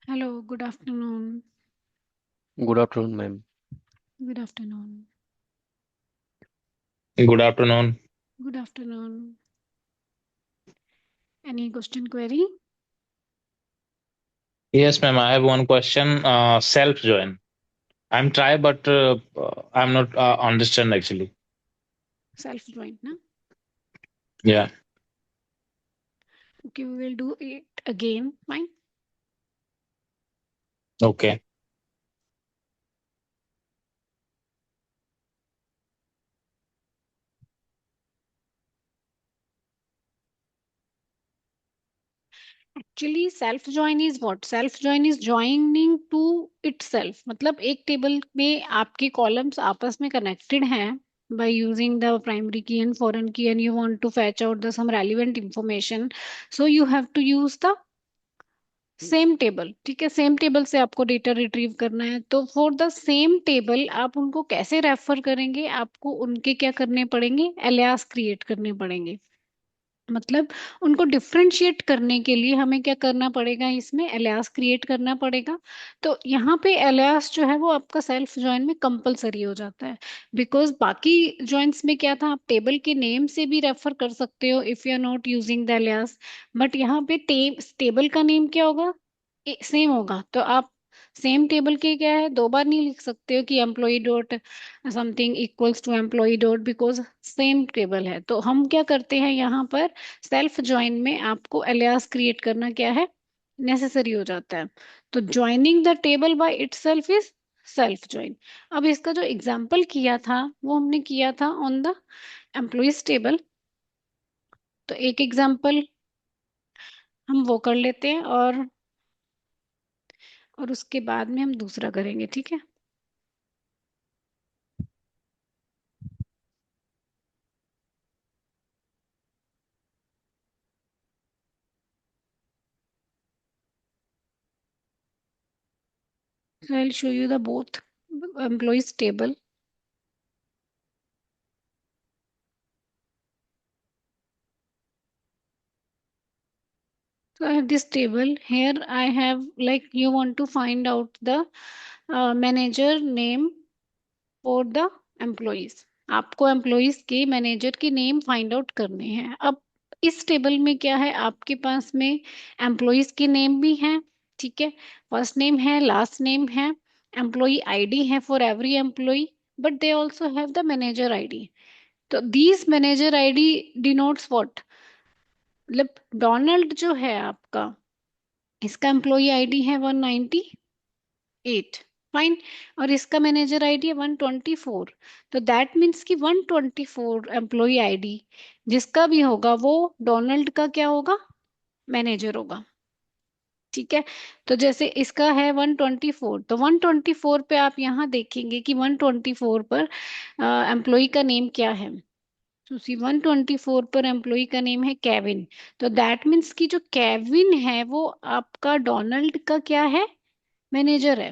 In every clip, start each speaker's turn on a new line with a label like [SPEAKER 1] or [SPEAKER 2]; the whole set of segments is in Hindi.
[SPEAKER 1] Hello, good afternoon.
[SPEAKER 2] Good afternoon, ma'am.
[SPEAKER 1] Good afternoon.
[SPEAKER 3] Good afternoon.
[SPEAKER 1] Good afternoon. Any question query?
[SPEAKER 3] Yes, ma'am. I have one question. Self join. I'm try, but I'm not understand actually.
[SPEAKER 1] Self joint, na?
[SPEAKER 3] Yeah.
[SPEAKER 1] Okay, we will do it again. Fine.
[SPEAKER 3] Okay.
[SPEAKER 1] Actually, self join is what? Self join is joining to itself. मतलब एक टेबल में आपके कॉलम्स आपस में कनेक्टेड हैं by using the primary key and foreign key, and you want to fetch out the some relevant information, so you have to use the same table. ठीक है, सेम टेबल से आपको डेटा रिट्रीव करना है, तो फॉर द सेम टेबल आप उनको कैसे रेफर करेंगे? आपको उनके क्या करने पड़ेंगे? एलियास क्रिएट करने पड़ेंगे। मतलब उनको डिफरेंशिएट करने के लिए हमें क्या करना पड़ेगा? इसमें एलियास क्रिएट करना पड़ेगा। तो यहाँ पे एलियास जो है वो आपका सेल्फ जॉइन में कंपलसरी हो जाता है। बिकॉज बाकी जॉइंट्स में क्या था, आप टेबल के नेम से भी रेफर कर सकते हो if you are not using the alias. But यहाँ पे टेबल का नेम क्या होगा? सेम होगा। तो आप सेम टेबल के क्या है, दो बार नहीं लिख सकते हो कि employee dot something equals to employee dot, because same table है। तो हम क्या करते हैं यहाँ पर, सेल्फ ज्वाइन में आपको एलियास क्रिएट करना क्या है, नेसेसरी हो जाता है। तो joining the table by itself is self join. अब इसका जो एग्जाम्पल किया था वो हमने किया था ऑन द एम्प्लॉयज टेबल। तो एक एग्जाम्पल हम वो कर लेते हैं, और उसके बाद में हम दूसरा करेंगे। ठीक है। So I'll show you the both employees table. So I have this table here. I have, like, you want to find out the manager name for the employees. आपको एम्प्लॉयज के मैनेजर के नेम फाइंड आउट करने हैं। अब इस टेबल में क्या है, आपके पास में एम्प्लॉयज के नेम भी हैं। ठीक है, फर्स्ट नेम है, लास्ट नेम है, एम्प्लॉय आईडी है for every employee, but they also have the manager ID. तो these manager ID denotes what? मतलब डोनाल्ड जो है आपका, इसका एम्प्लॉय आईडी है 198। फाइन। और इसका मैनेजर आईडी है 124। तो दैट मीन्स कि 124 एम्प्लॉय आईडी जिसका भी होगा वो डोनाल्ड का क्या होगा? मैनेजर होगा। ठीक है। तो जैसे इसका है 124, तो 124 पे आप यहाँ देखेंगे कि 124 पर एम्प्लॉय का नेम क्या है। तो सी 124 पर एम्प्लॉय का नेम है केविन। तो दैट मीन्स कि जो केविन है वो आपका डोनाल्ड का क्या है? मैनेजर है।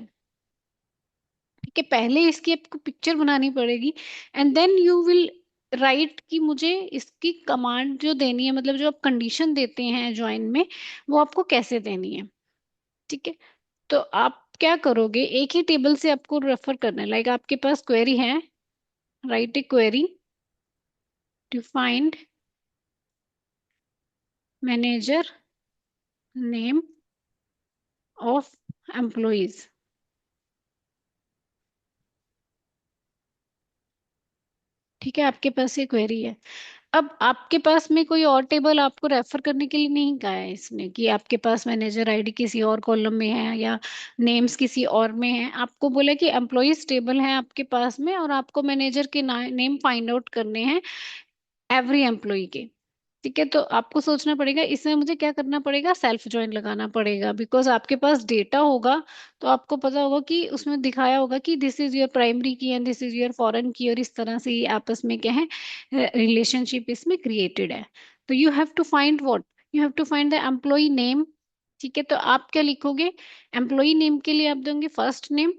[SPEAKER 1] ठीक है, पहले इसकी आपको पिक्चर बनानी पड़ेगी, and then you will write कि मुझे इसकी कमांड जो देनी है, मतलब जो आप कंडीशन देते हैं ज्वाइन में, वो आपको कैसे देनी है। ठीक है। तो आप क्या करोगे, एक ही टेबल से आपको रेफर करना है। लाइक आपके पास क्वेरी है, write a query to find manager name of employees. ठीक है, आपके पास ये क्वेरी है। अब आपके पास में कोई और टेबल आपको रेफर करने के लिए नहीं कहा है इसने कि आपके पास मैनेजर आईडी किसी और कॉलम में है या नेम्स किसी और में है। आपको बोला कि एम्प्लॉयज टेबल है आपके पास में, और आपको मैनेजर के नेम फाइंड आउट करने हैं एवरी एम्प्लॉय के। ठीक है, तो आपको सोचना पड़ेगा इसमें मुझे क्या करना पड़ेगा, सेल्फ ज्वाइन लगाना पड़ेगा। बिकॉज आपके पास डेटा होगा तो आपको पता होगा कि उसमें दिखाया होगा कि दिस इज योर प्राइमरी की and this is your foreign की, और इस तरह से ये आपस में क्या है, रिलेशनशिप इसमें क्रिएटेड है। तो you have to find what, you have to find the employee name. ठीक है, तो आप क्या लिखोगे? एम्प्लॉय नेम के लिए आप देंगे फर्स्ट नेम।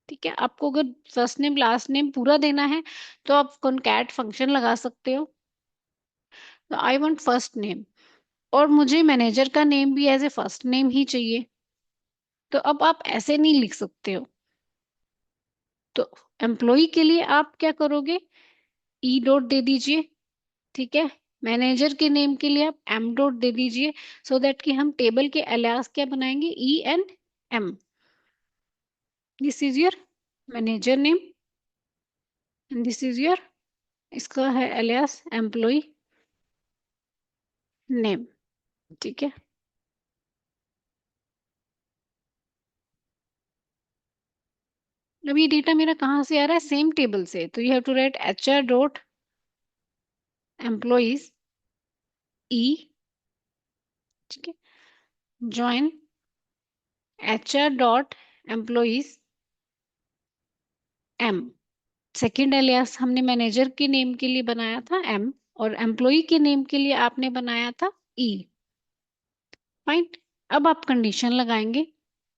[SPEAKER 1] ठीक है, आपको अगर फर्स्ट नेम लास्ट नेम पूरा देना है तो आप कॉनकैट फंक्शन लगा सकते हो। तो आई वांट फर्स्ट नेम, और मुझे मैनेजर का नेम भी एज ए फर्स्ट नेम ही चाहिए। तो अब आप ऐसे नहीं लिख सकते हो। तो एम्प्लॉय के लिए आप क्या करोगे, ई डॉट दे दीजिए, ठीक है। मैनेजर के नेम के लिए आप एम डॉट दे दीजिए, सो दैट कि हम टेबल के अलियास क्या बनाएंगे, E N M. This is your manager name and this is your, इसका है अलियास एम्प्लॉय नेम, ठीक है। अब ये डेटा मेरा कहाँ से आ रहा है, सेम टेबल से, तो you have to write H R dot employees E, ठीक है, join H R dot employees M. Second alias हमने मैनेजर के नेम के लिए बनाया था एम, और एम्प्लॉय के नेम के लिए आपने बनाया था ई। फाइन। अब आप कंडीशन लगाएंगे।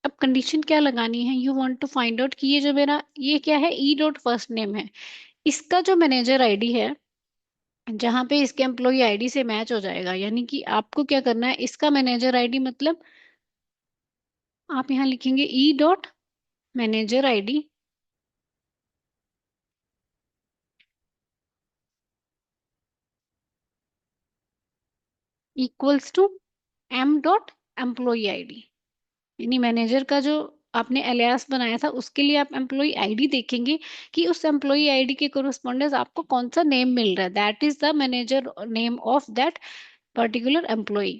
[SPEAKER 1] अब कंडीशन क्या लगानी है, you want to find out कि ये जो मेरा ये क्या है, ई डॉट फर्स्ट नेम है, इसका जो मैनेजर आईडी है, जहां पे इसके एम्प्लॉय आईडी से मैच हो जाएगा, यानी कि आपको क्या करना है, इसका मैनेजर आईडी मतलब आप यहाँ लिखेंगे E dot manager ID equals to M dot employee ID. यानी मैनेजर का जो आपने एलियास बनाया था, उसके लिए आप एम्प्लॉय आईडी देखेंगे कि उस एम्प्लॉय आईडी के कोरस्पॉन्डेंस आपको कौन सा नेम मिल रहा है, that is the manager name of that particular employee.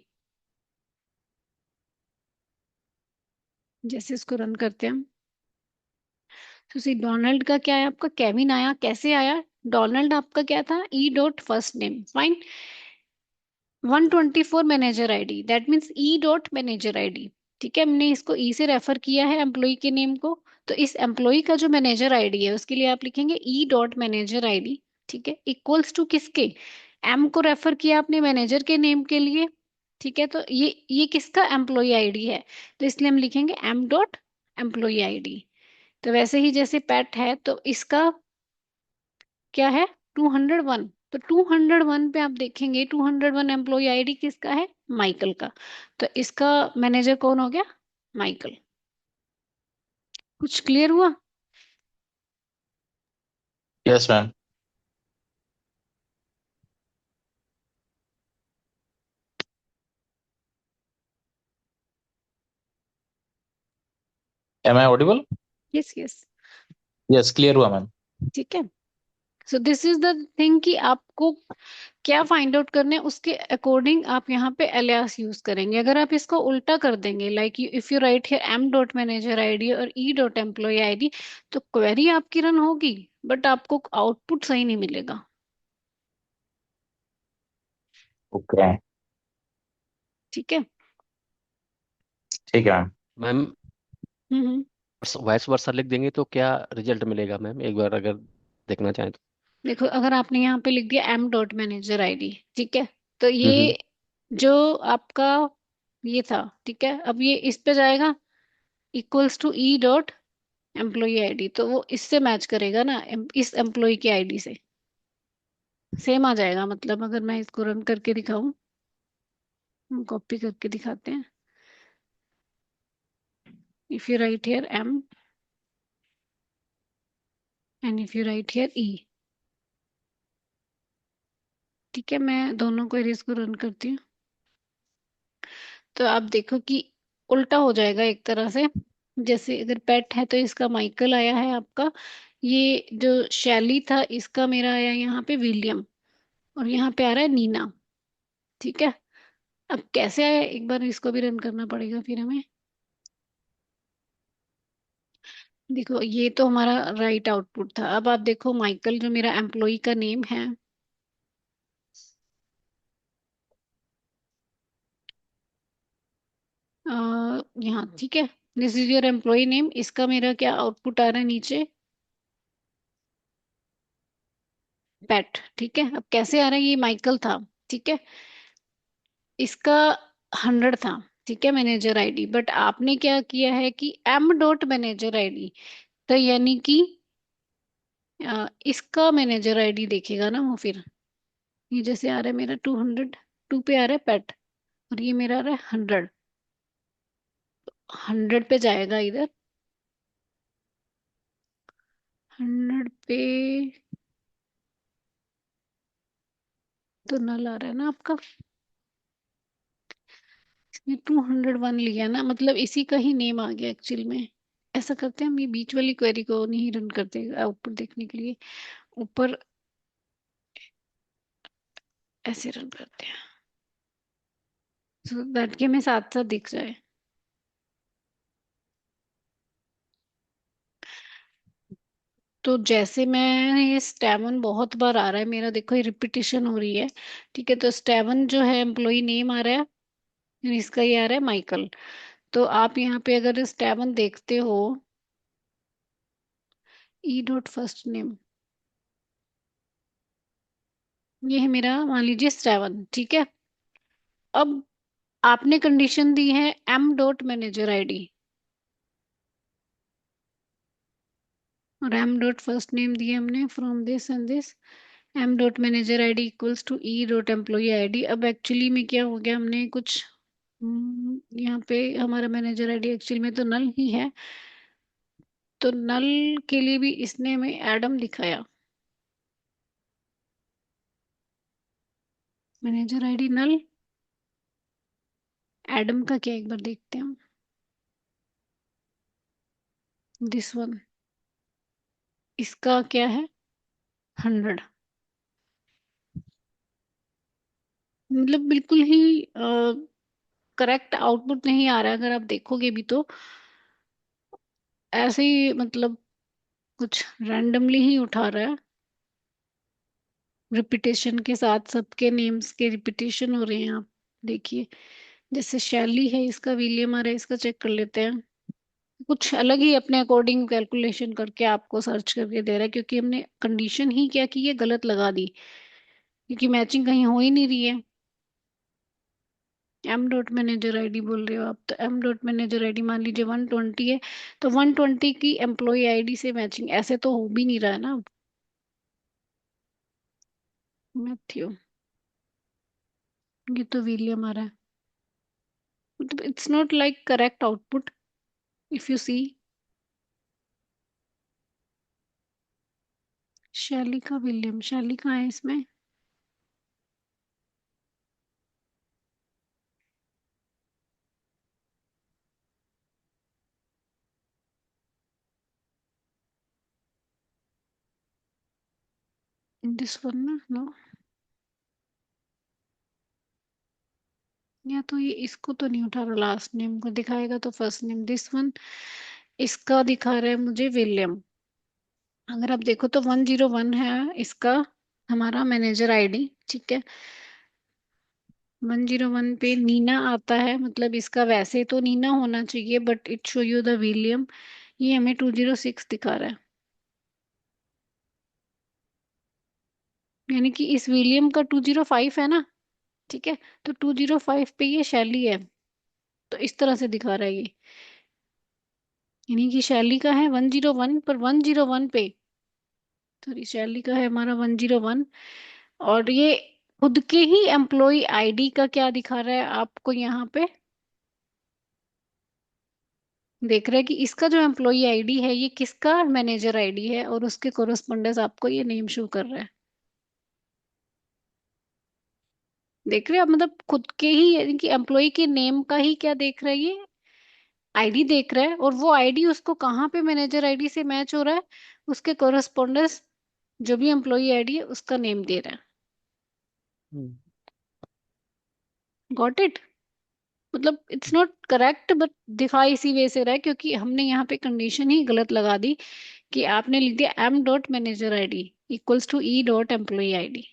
[SPEAKER 1] जैसे इसको रन करते हैं हम, तो सी डोनाल्ड का क्या है, आपका केविन आया, कैसे आया, डोनाल्ड आपका क्या था, E dot first name, fine. 124 manager ID, that means E dot manager ID, ठीक है। हमने इसको ई से रेफर किया है एम्प्लॉय के नेम को, तो इस एम्प्लॉय का जो मैनेजर आईडी है उसके लिए आप लिखेंगे ई डॉट मैनेजर आईडी, ठीक है, इक्वल्स टू किसके, एम को रेफर किया आपने मैनेजर के नेम के लिए, ठीक है। तो ये किसका एम्प्लॉय आईडी है, तो इसलिए हम लिखेंगे एम डॉट एम्प्लॉय आईडी। तो वैसे ही जैसे पेट है, तो इसका क्या है, 201, तो 201 पे आप देखेंगे 201 एम्प्लॉय आईडी किसका है, माइकल का। तो इसका मैनेजर कौन हो गया, माइकल। कुछ क्लियर हुआ।
[SPEAKER 3] Yes, ma'am. Am I audible?
[SPEAKER 1] Yes yes,
[SPEAKER 3] Yes, clear हुआ मैम।
[SPEAKER 1] ठीक है। So this is the thing कि आपको क्या फाइंड आउट करना है, उसके अकॉर्डिंग आप यहाँ पे अलियास यूज करेंगे। अगर आप इसको उल्टा कर देंगे, like if you write here M dot manager ID और ई डॉट एम्प्लॉय आईडी, तो क्वेरी आपकी रन होगी, बट आपको आउटपुट सही नहीं मिलेगा।
[SPEAKER 3] ओके,
[SPEAKER 1] ठीक है।
[SPEAKER 3] ठीक है ma'am.
[SPEAKER 2] Ma'am
[SPEAKER 1] hmm.
[SPEAKER 2] Vice versa लिख देंगे तो क्या रिजल्ट मिलेगा मैम, एक बार अगर देखना चाहें तो।
[SPEAKER 1] देखो, अगर आपने यहाँ पे लिख दिया एम डॉट मैनेजर आईडी, ठीक है, तो
[SPEAKER 2] हम्म।
[SPEAKER 1] ये जो आपका ये था, ठीक है, अब ये इस पे जाएगा equals to E dot employee ID, तो वो इससे मैच करेगा ना, इस एम्प्लॉय की आईडी से सेम आ जाएगा। मतलब अगर मैं इसको रन करके दिखाऊं, हम कॉपी करके दिखाते हैं, if you write here M and if you write here E, ठीक है, मैं दोनों को इसको रन करती हूँ, तो आप देखो कि उल्टा हो जाएगा एक तरह से। जैसे अगर पेट है तो इसका माइकल आया है आपका, ये जो शैली था इसका मेरा आया यहाँ पे विलियम, और यहाँ पे आ रहा है नीना, ठीक है। अब कैसे आया, एक बार इसको भी रन करना पड़ेगा फिर हमें। देखो, ये तो हमारा राइट आउटपुट था। अब आप देखो माइकल जो मेरा एम्प्लॉय का नेम है, यहाँ, ठीक है, this is your employee name, इसका मेरा क्या आउटपुट आ रहा है नीचे, पेट, ठीक है। अब कैसे आ रहा है, ये माइकल था, ठीक है, इसका 100 था, ठीक है, मैनेजर आईडी, बट आपने क्या किया है कि एम डॉट मैनेजर आईडी, तो यानी कि इसका मैनेजर आईडी देखेगा ना वो फिर। ये जैसे आ रहा है मेरा 202 पे आ रहा है पेट, और ये मेरा आ रहा है 100, 100 पे जाएगा इधर, 100 पे तो नल आ रहा है ना आपका। इसने 201 लिया ना, मतलब इसी का ही नेम आ गया एक्चुअल में। ऐसा करते हैं हम, ये बीच वाली क्वेरी को नहीं रन करते आउटपुट देखने के लिए, ऊपर ऐसे रन करते हैं, सो दैट कि हमें साथ साथ दिख जाए। तो जैसे मैं, ये स्टेवन बहुत बार आ रहा है मेरा, देखो ये रिपीटिशन हो रही है। ठीक है, तो स्टेवन जो है एम्प्लॉय नेम आ रहा है, यानी इसका ये आ रहा है माइकल। तो आप यहाँ पे अगर स्टेवन देखते हो, ई डॉट फर्स्ट नेम, ये है मेरा, मान लीजिए स्टेवन। ठीक है, अब आपने कंडीशन दी है एम डॉट मैनेजर आईडी, और एम डॉट फर्स्ट नेम दिए हमने from this and this, M dot manager ID equals to E dot employee ID. अब एक्चुअली में क्या हो गया, हमने कुछ यहाँ पे हमारा मैनेजर आईडी एक्चुअली में तो नल ही है, तो नल के लिए भी इसने हमें एडम दिखाया। मैनेजर आईडी नल, एडम का क्या एक बार देखते हैं हम, दिस वन, इसका क्या है 100। मतलब बिल्कुल ही करेक्ट आउटपुट नहीं आ रहा है, अगर आप देखोगे भी तो ऐसे ही, मतलब कुछ रैंडमली ही उठा रहा है, रिपीटेशन के साथ सबके नेम्स के रिपीटेशन हो रहे हैं। आप देखिए, जैसे शैली है, इसका विलियम आ रहा है, इसका चेक कर लेते हैं। कुछ अलग ही अपने अकॉर्डिंग कैलकुलेशन करके आपको सर्च करके दे रहा है, क्योंकि हमने कंडीशन ही क्या की है, गलत लगा दी, क्योंकि मैचिंग कहीं हो ही नहीं रही है। एम डॉट मैनेजर आईडी बोल रहे हो आप, तो एम डॉट मैनेजर आईडी मान लीजिए 120 है, तो 120 की एम्प्लॉय आईडी से मैचिंग ऐसे तो हो भी नहीं रहा है ना। मैथ्यू, ये तो विलियम आ रहा है, मतलब it's not like correct output if you see. Shelley का विलियम, शैली कहाँ है इसमें, दिस वन ना, नो, या तो ये इसको तो नहीं उठा रहा, लास्ट नेम को दिखाएगा तो फर्स्ट नेम, दिस वन, इसका दिखा रहा है मुझे विलियम। अगर आप देखो तो 101 है इसका, हमारा मैनेजर आईडी। ठीक है, 101 पे नीना आता है, मतलब इसका वैसे तो नीना होना चाहिए, but it show you the William, ये हमें 206 दिखा रहा है, यानी कि इस विलियम का 205 है ना। ठीक है, तो 205 पे ये शैली है, तो इस तरह से दिखा रहा है ये, यानी कि शैली का है 101 पर 101 पे, सॉरी शैली का है हमारा 101, और ये खुद के ही एम्प्लॉय आईडी का क्या दिखा रहा है आपको यहाँ पे, देख रहे हैं कि इसका जो एम्प्लॉय आईडी है ये किसका मैनेजर आईडी है, और उसके कोरस्पोंडेंस आपको ये नेम शो कर रहा है। देख रहे हैं आप, मतलब खुद के ही, यानी कि एम्प्लॉय के नेम का ही क्या देख रहा है ये, आईडी देख रहा है, और वो आईडी उसको कहाँ पे मैनेजर आईडी से मैच हो रहा है, उसके कोरस्पोंडेंस जो भी एम्प्लॉय आईडी है उसका नेम दे रहा है।
[SPEAKER 2] हम्म।
[SPEAKER 1] गॉट इट, मतलब इट्स नॉट करेक्ट, बट दिखाई इसी वे से रहा है, क्योंकि हमने यहाँ पे कंडीशन ही गलत लगा दी, कि आपने लिख दिया M dot manager ID equals to E dot employee ID.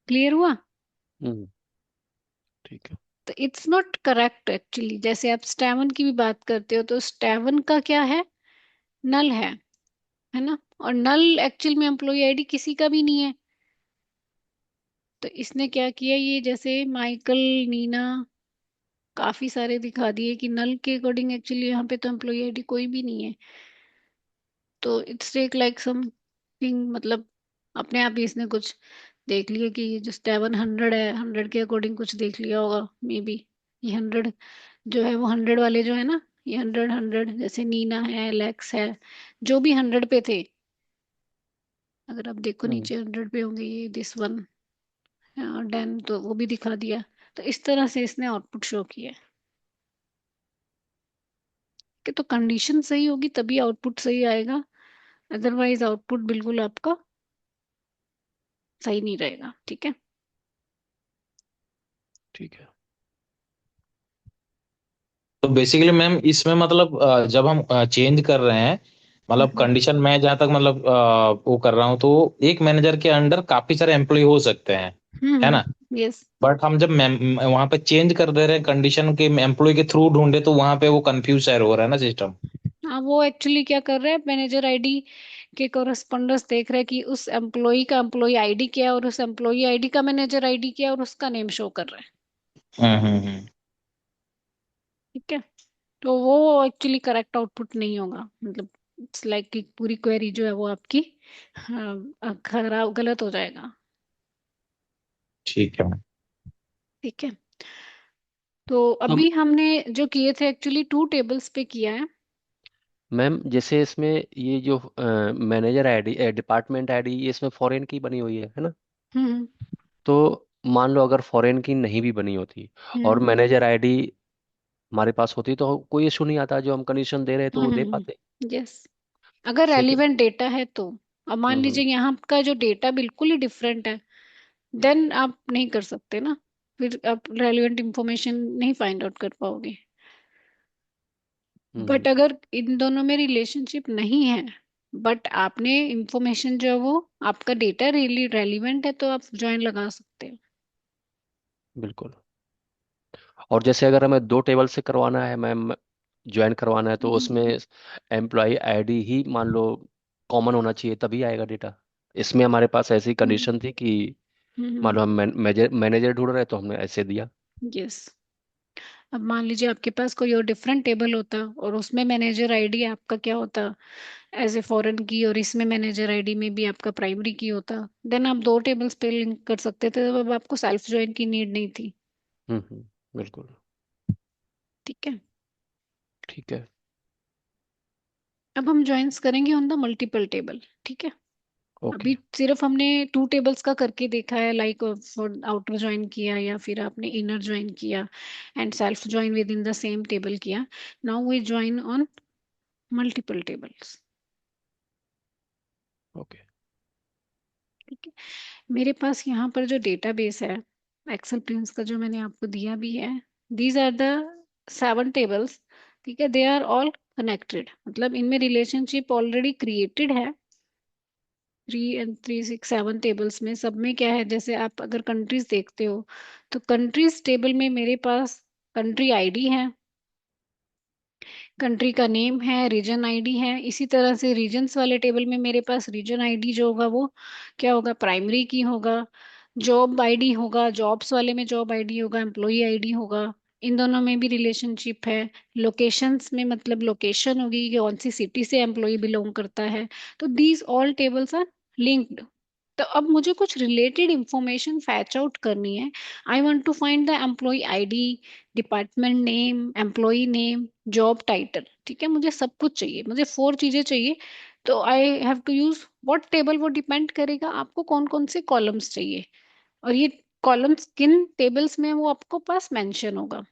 [SPEAKER 1] Clear हुआ।
[SPEAKER 2] हम्म। ठीक है।
[SPEAKER 1] तो इट्स नॉट करेक्ट एक्चुअली। जैसे आप स्टेवन की भी बात करते हो, तो स्टेवन का क्या है, नल है ना, और नल एक्चुअल में एम्प्लॉय आईडी किसी का भी नहीं है। तो इसने क्या किया, ये जैसे माइकल, नीना, काफी सारे दिखा दिए कि नल के अकॉर्डिंग एक्चुअली यहाँ पे तो एम्प्लॉय आईडी कोई भी नहीं है, तो इट्स टेक लाइक समथिंग, मतलब अपने आप ही इसने कुछ देख लिया कि ये जो 700 है, 100 के अकॉर्डिंग कुछ देख लिया होगा मे बी। ये 100 जो है वो 100 वाले जो है ना, ये 100 जैसे नीना है, एलेक्स है, जो भी 100 पे थे। अगर आप देखो
[SPEAKER 2] हम्म।
[SPEAKER 1] नीचे 100 पे होंगे, ये दिस वन डन, तो वो भी दिखा दिया। तो इस तरह से इसने आउटपुट शो किया है कि तो कंडीशन सही होगी तभी आउटपुट सही आएगा, अदरवाइज आउटपुट बिल्कुल आपका सही नहीं रहेगा। ठीक है।
[SPEAKER 2] ठीक है।
[SPEAKER 3] तो बेसिकली मैम इसमें मतलब जब हम चेंज कर रहे हैं, मतलब
[SPEAKER 1] हम्म
[SPEAKER 3] कंडीशन मैं जहाँ तक मतलब वो कर रहा हूँ, तो एक मैनेजर के अंडर काफी सारे एम्प्लॉय हो सकते हैं, है ना?
[SPEAKER 1] यस।
[SPEAKER 3] बट हम जब वहां पे चेंज कर दे रहे हैं कंडीशन के, एम्प्लॉय के थ्रू ढूंढे, तो वहां पे वो कंफ्यूज शायद हो रहा है ना सिस्टम।
[SPEAKER 1] हाँ, वो एक्चुअली क्या कर रहा है, मैनेजर आईडी के कोरस्पोंडेंस देख रहा है कि उस एम्प्लॉय का एम्प्लॉय आईडी क्या है और उस एम्प्लॉय आईडी का मैनेजर आईडी क्या है, और उसका नेम शो कर रहा है।
[SPEAKER 3] हम्म।
[SPEAKER 1] ठीक है। तो वो एक्चुअली करेक्ट आउटपुट नहीं होगा, मतलब इट्स लाइक कि पूरी क्वेरी जो है वो आपकी खराब, गलत हो जाएगा।
[SPEAKER 3] ठीक है मैम।
[SPEAKER 1] ठीक है। तो
[SPEAKER 2] तो
[SPEAKER 1] अभी हमने जो किए थे एक्चुअली 2 टेबल्स पे किया है।
[SPEAKER 2] मैम जैसे इसमें ये जो मैनेजर आईडी, डिपार्टमेंट आईडी, ये इसमें फॉरेन की बनी हुई है ना?
[SPEAKER 1] हम्म
[SPEAKER 2] तो मान लो अगर फॉरेन की नहीं भी बनी होती और
[SPEAKER 1] हम्म
[SPEAKER 2] मैनेजर आईडी हमारे पास होती तो कोई इशू नहीं आता, जो हम कंडीशन दे रहे हैं तो वो दे पाते।
[SPEAKER 1] यस, अगर
[SPEAKER 2] सेकंड।
[SPEAKER 1] रेलिवेंट डेटा है तो। अब मान
[SPEAKER 2] हम्म।
[SPEAKER 1] लीजिए यहाँ का जो डेटा बिल्कुल ही डिफरेंट है, देन आप नहीं कर सकते ना, फिर आप रेलिवेंट इंफॉर्मेशन नहीं फाइंड आउट कर पाओगे।
[SPEAKER 2] हम्म।
[SPEAKER 1] बट अगर इन दोनों में रिलेशनशिप नहीं है, बट आपने इंफॉर्मेशन जो है वो, आपका डेटा रियली रेलिवेंट है, तो आप ज्वाइन लगा सकते हो।
[SPEAKER 2] बिल्कुल। और जैसे अगर हमें दो टेबल से करवाना है मैम, ज्वाइन करवाना है, तो उसमें
[SPEAKER 1] हम्म
[SPEAKER 2] एम्प्लॉय आईडी ही मान लो कॉमन होना चाहिए तभी आएगा डेटा। इसमें हमारे पास ऐसी कंडीशन थी कि मान लो हम मैनेजर ढूंढ रहे हैं तो हमने ऐसे दिया।
[SPEAKER 1] यस। अब मान लीजिए आपके पास कोई और डिफरेंट टेबल होता और उसमें मैनेजर आईडी आपका क्या होता, एज ए फॉरेन की, और इसमें मैनेजर आईडी में भी आपका प्राइमरी की होता, देन आप 2 टेबल्स पे लिंक कर सकते थे, तब अब आपको सेल्फ ज्वाइन की नीड नहीं थी।
[SPEAKER 2] बिल्कुल।
[SPEAKER 1] ठीक है।
[SPEAKER 2] ठीक है।
[SPEAKER 1] अब हम ज्वाइंस करेंगे ऑन द मल्टीपल टेबल। ठीक है।
[SPEAKER 2] ओके।
[SPEAKER 1] अभी सिर्फ हमने 2 टेबल्स का करके देखा है, लाइक फॉर आउटर ज्वाइन किया या फिर आपने इनर ज्वाइन किया and self join within the same table किया। Now we join on multiple tables.
[SPEAKER 2] Okay.
[SPEAKER 1] ठीक है। मेरे पास यहाँ पर जो डेटाबेस है, एक्सेल प्रिंस का, जो मैंने आपको दिया भी है, दीज आर द 7 टेबल्स। ठीक है, दे आर ऑल कनेक्टेड, मतलब इनमें रिलेशनशिप ऑलरेडी क्रिएटेड है। 3 and 3 6 7 टेबल्स में सब में क्या है, जैसे आप अगर कंट्रीज देखते हो, तो कंट्रीज टेबल में मेरे पास कंट्री आईडी है, कंट्री का नेम है, रीजन आईडी है। इसी तरह से रीजन्स वाले टेबल में मेरे पास रीजन आईडी जो होगा वो क्या होगा, प्राइमरी की होगा। जॉब आईडी होगा, जॉब्स वाले में जॉब आईडी होगा, एम्प्लॉय आईडी होगा। इन दोनों में भी रिलेशनशिप है। लोकेशंस में मतलब लोकेशन होगी कि कौन सी सिटी से एम्प्लॉय बिलोंग करता है। तो these all tables are linked. तो अब मुझे कुछ रिलेटेड इंफॉर्मेशन फैच आउट करनी है। I want to find the employee ID, department name, employee name, job title. ठीक है, मुझे सब कुछ चाहिए, मुझे 4 चीजें चाहिए। तो I have to use what table, वो डिपेंड करेगा आपको कौन कौन से कॉलम्स चाहिए, और ये कॉलम्स किन टेबल्स में है, वो आपको पास मेंशन होगा।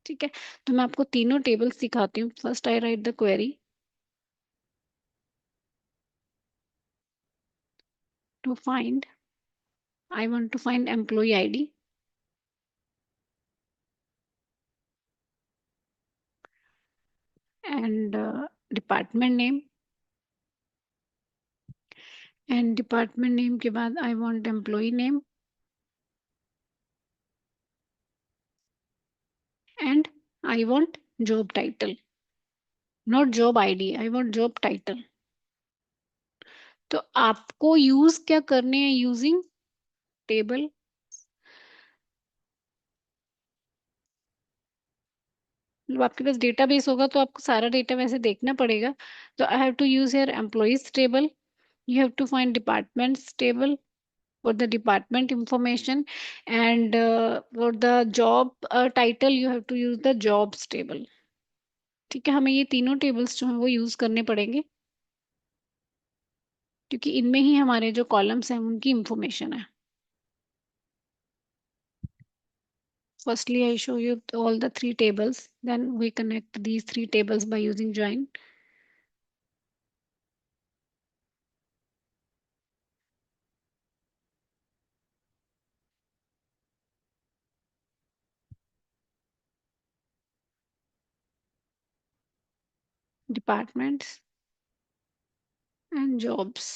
[SPEAKER 1] ठीक है। तो मैं आपको तीनों टेबल्स दिखाती हूँ। First I write the query to find, I want to find employee ID and department name, and department name के बाद I want employee name and I want job title, not job ID, I want job title. तो आपको यूज क्या करने हैं, यूजिंग टेबल। मतलब आपके पास डेटाबेस होगा तो आपको सारा डेटा वैसे देखना पड़ेगा। तो I have to use here employees table, you have to find departments table, for the department information, and for the job title you have to use the jobs table. ठीक है, हमें ये तीनों टेबल्स जो हैं वो यूज करने पड़ेंगे, क्योंकि इनमें ही हमारे जो कॉलम्स हैं उनकी इंफॉर्मेशन है. Firstly, I show you all the three tables, then we connect these three tables by using join. Departments and jobs.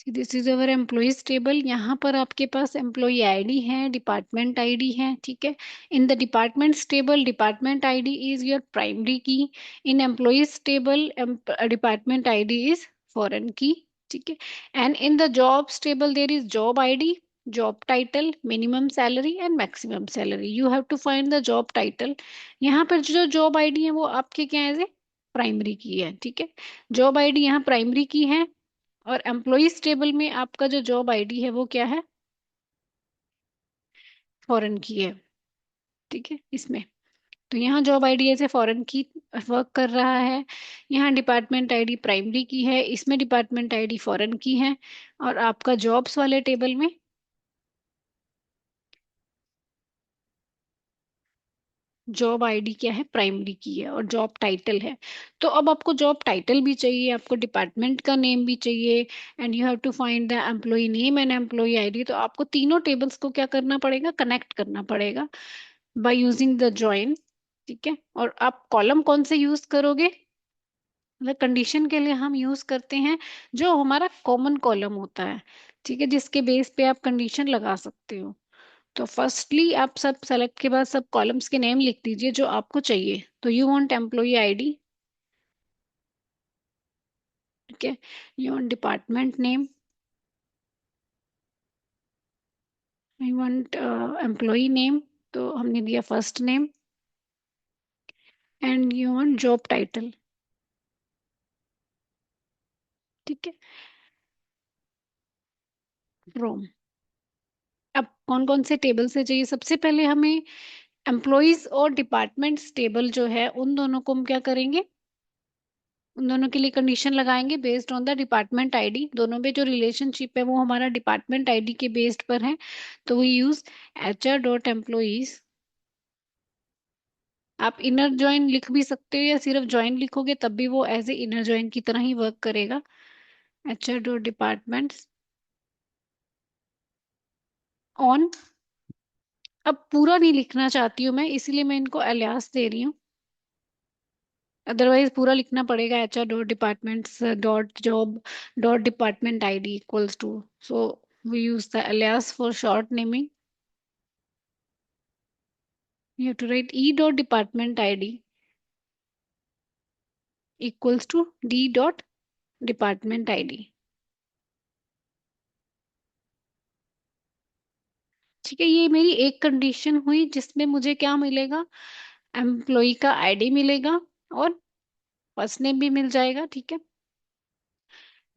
[SPEAKER 1] This is our employees table. यहाँ पर आपके पास एम्प्लॉय आईडी है, डिपार्टमेंट आईडी है. ठीक है, in the departments table department ID is your primary key. In employees table department ID is foreign key. ठीक है, and in the jobs table there is job ID, job title, minimum salary and maximum salary. You have to find the job title. यहाँ पर जो जॉब आईडी है वो आपके क्या है, प्राइमरी की है. ठीक है, जॉब आईडी यहाँ प्राइमरी की है, और एम्प्लॉइज टेबल में आपका जो जॉब आईडी है वो क्या है, फॉरेन की है. ठीक है, इसमें तो यहाँ जॉब आईडी ऐसे फॉरेन की वर्क कर रहा है. यहाँ डिपार्टमेंट आईडी प्राइमरी की है, इसमें डिपार्टमेंट आईडी फॉरेन की है, और आपका जॉब्स वाले टेबल में जॉब आईडी क्या है, प्राइमरी की है, और जॉब टाइटल है. तो अब आपको जॉब टाइटल भी चाहिए, आपको डिपार्टमेंट का नेम भी चाहिए, and you have to find the employee name and employee ID. तो आपको तीनों टेबल्स को क्या करना पड़ेगा, कनेक्ट करना पड़ेगा बाय यूजिंग द जॉइन. ठीक है, और आप कॉलम कौन से यूज करोगे, मतलब कंडीशन के लिए हम यूज करते हैं जो हमारा कॉमन कॉलम होता है. ठीक है, जिसके बेस पे आप कंडीशन लगा सकते हो. तो फर्स्टली आप सब सेलेक्ट के बाद सब कॉलम्स के नेम लिख दीजिए जो आपको चाहिए. तो यू वांट एम्प्लॉय आईडी. ठीक है, you want department name, you want employee name, तो हमने दिया first name, and you want job title. ठीक है, फ्रॉम. अब कौन कौन से टेबल से चाहिए, सबसे पहले हमें एम्प्लॉइज और डिपार्टमेंट्स टेबल जो है उन दोनों को हम क्या करेंगे, उन दोनों के लिए कंडीशन लगाएंगे based on the department ID. दोनों में जो रिलेशनशिप है वो हमारा डिपार्टमेंट आईडी के बेस्ड पर है. तो वी यूज HR.employees. आप इनर जॉइन लिख भी सकते हो, या सिर्फ जॉइन लिखोगे तब भी वो एज ए इनर जॉइन की तरह ही वर्क करेगा. HR.departments on. अब पूरा नहीं लिखना चाहती हूँ मैं, इसीलिए मैं इनको अलियास दे रही हूँ, अदरवाइज पूरा लिखना पड़ेगा. HR.departments dot job dot department ID equals to. So we use the alias for short naming. You have to write E.department ID equals to D.department ID. ठीक है, ये मेरी एक कंडीशन हुई जिसमें मुझे क्या मिलेगा, एम्प्लॉय का आईडी मिलेगा और फर्स्ट नेम भी मिल जाएगा. ठीक है,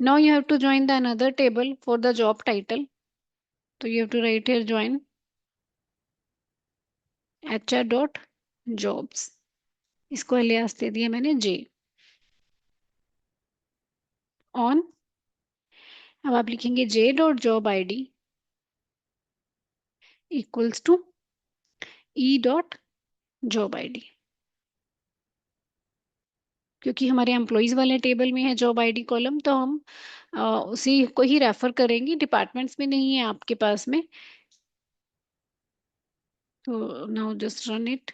[SPEAKER 1] now you have to join the another table for the job title. तो you have to write here join HR.jobs. इसको alias दे दिया मैंने J ऑन. अब आप लिखेंगे J.job ID equals to E.job ID. क्योंकि हमारे एम्प्लॉयज वाले टेबल में है जॉब आईडी कॉलम, तो हम उसी को ही रेफर करेंगे, डिपार्टमेंट्स में नहीं है आपके पास में. तो now just run it.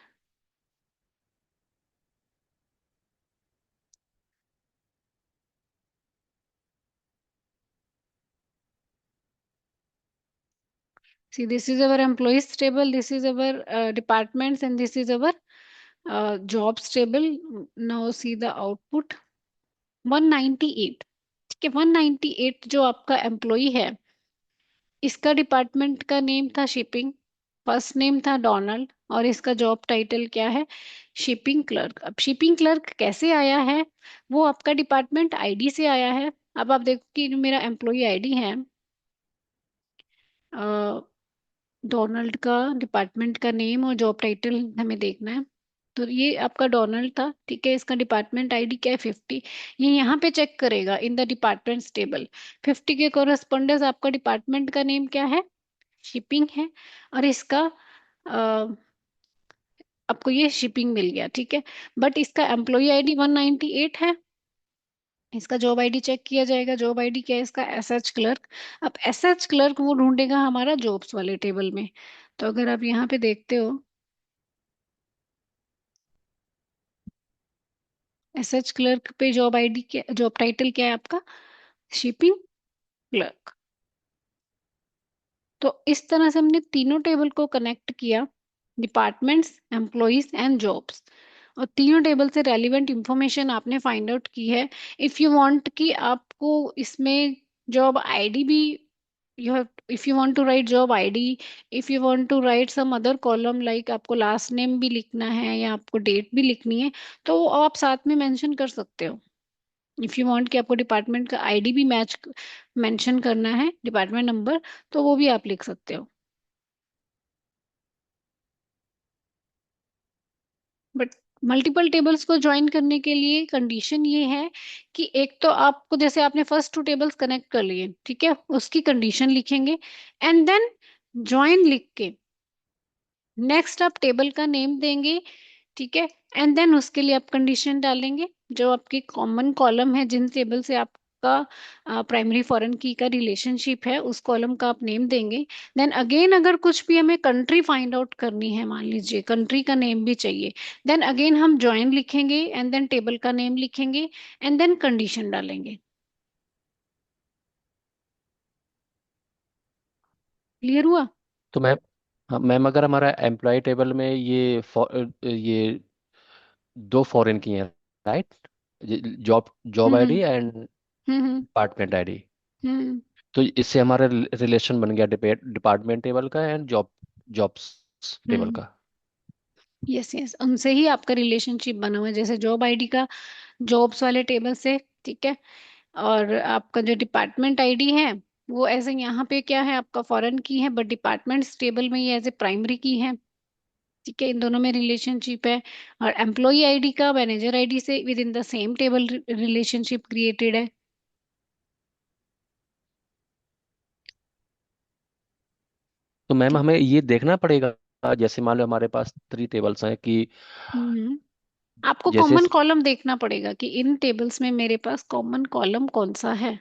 [SPEAKER 1] See, this is our employees table, this is our departments, and this is our jobs table. Now see the output 198. ठीक है, 198 जो आपका एम्प्लॉय है, इसका डिपार्टमेंट का नेम था शिपिंग, फर्स्ट नेम था डोनाल्ड, और इसका जॉब टाइटल क्या है? Shipping clerk. अब शिपिंग क्लर्क कैसे आया है? वो आपका डिपार्टमेंट आईडी से आया है। अब आप देखो कि जो मेरा एम्प्लॉय आईडी है, डोनाल्ड का डिपार्टमेंट का नेम और जॉब टाइटल हमें देखना है। तो ये आपका डोनाल्ड था, ठीक है। इसका डिपार्टमेंट आईडी क्या है? 50। ये यहाँ पे चेक करेगा इन द डिपार्टमेंट्स टेबल। 50 के कोरस्पोंडेंस आपका डिपार्टमेंट का नेम क्या है? शिपिंग है। और इसका आपको ये शिपिंग मिल गया, ठीक है। बट इसका एम्प्लॉय आईडी 198 है। इसका जॉब आईडी चेक किया जाएगा। जॉब आईडी क्या है इसका? SH clerk. अब एसएच क्लर्क वो ढूंढेगा हमारा जॉब्स वाले टेबल में। तो अगर आप यहाँ पे देखते हो, एसएच क्लर्क पे जॉब आईडी क्या, जॉब टाइटल क्या है आपका? Shipping clerk. तो इस तरह से हमने तीनों टेबल को कनेक्ट किया, डिपार्टमेंट्स, एम्प्लॉयज एंड जॉब्स। और तीनों टेबल से रेलिवेंट इंफॉर्मेशन आपने फाइंड आउट की है। इफ यू वांट कि आपको इसमें जॉब आईडी भी, you have, if you want to write job id, if you want to write some other column like आपको लास्ट नेम भी लिखना है या आपको डेट भी लिखनी है, तो वो आप साथ में मेंशन कर सकते हो। इफ यू वांट कि आपको डिपार्टमेंट का आईडी भी मैच मेंशन करना है, डिपार्टमेंट नंबर, तो वो भी आप लिख सकते हो। बट मल्टीपल टेबल्स को ज्वाइन करने के लिए कंडीशन ये है कि एक तो आपको, जैसे आपने फर्स्ट टू टेबल्स कनेक्ट कर लिए, ठीक है, उसकी कंडीशन लिखेंगे। एंड देन ज्वाइन लिख के नेक्स्ट आप टेबल का नेम देंगे, ठीक है। एंड देन उसके लिए आप कंडीशन डालेंगे। जो आपकी कॉमन कॉलम है, जिन टेबल से आपका प्राइमरी फॉरेन की का रिलेशनशिप है, उस कॉलम का आप नेम देंगे। देन अगेन अगर कुछ भी हमें कंट्री फाइंड आउट करनी है, मान लीजिए कंट्री का नेम भी चाहिए, देन अगेन हम ज्वाइन लिखेंगे एंड देन टेबल का नेम लिखेंगे एंड देन कंडीशन डालेंगे। क्लियर हुआ?
[SPEAKER 2] तो मैम, हाँ मैम, अगर हमारा एम्प्लॉय टेबल में ये दो फॉरेन की हैं, right? Job job
[SPEAKER 1] hmm
[SPEAKER 2] ID and
[SPEAKER 1] hmm
[SPEAKER 2] department ID.
[SPEAKER 1] हम्म
[SPEAKER 2] तो इससे हमारा रिलेशन बन गया डिपार्टमेंट टेबल का एंड जॉब्स टेबल
[SPEAKER 1] हम्म
[SPEAKER 2] का।
[SPEAKER 1] यस यस, उनसे ही आपका रिलेशनशिप बना हुआ है, जैसे जॉब आईडी का जॉब्स वाले टेबल से, ठीक है। और आपका जो डिपार्टमेंट आईडी है, वो ऐसे यहाँ पे क्या है, आपका फॉरेन की है, बट डिपार्टमेंट्स टेबल में ये एज ए प्राइमरी की है, ठीक है। इन दोनों में रिलेशनशिप है। और एम्प्लॉय आईडी का मैनेजर आईडी से with in the same table relationship created है।
[SPEAKER 2] तो मैम,
[SPEAKER 1] ठीक।
[SPEAKER 2] हमें ये देखना पड़ेगा, जैसे मान लो हमारे पास 3 टेबल्स हैं कि
[SPEAKER 1] हम्म आपको
[SPEAKER 2] जैसे
[SPEAKER 1] कॉमन कॉलम देखना पड़ेगा कि इन टेबल्स में मेरे पास कॉमन कॉलम कौन सा है,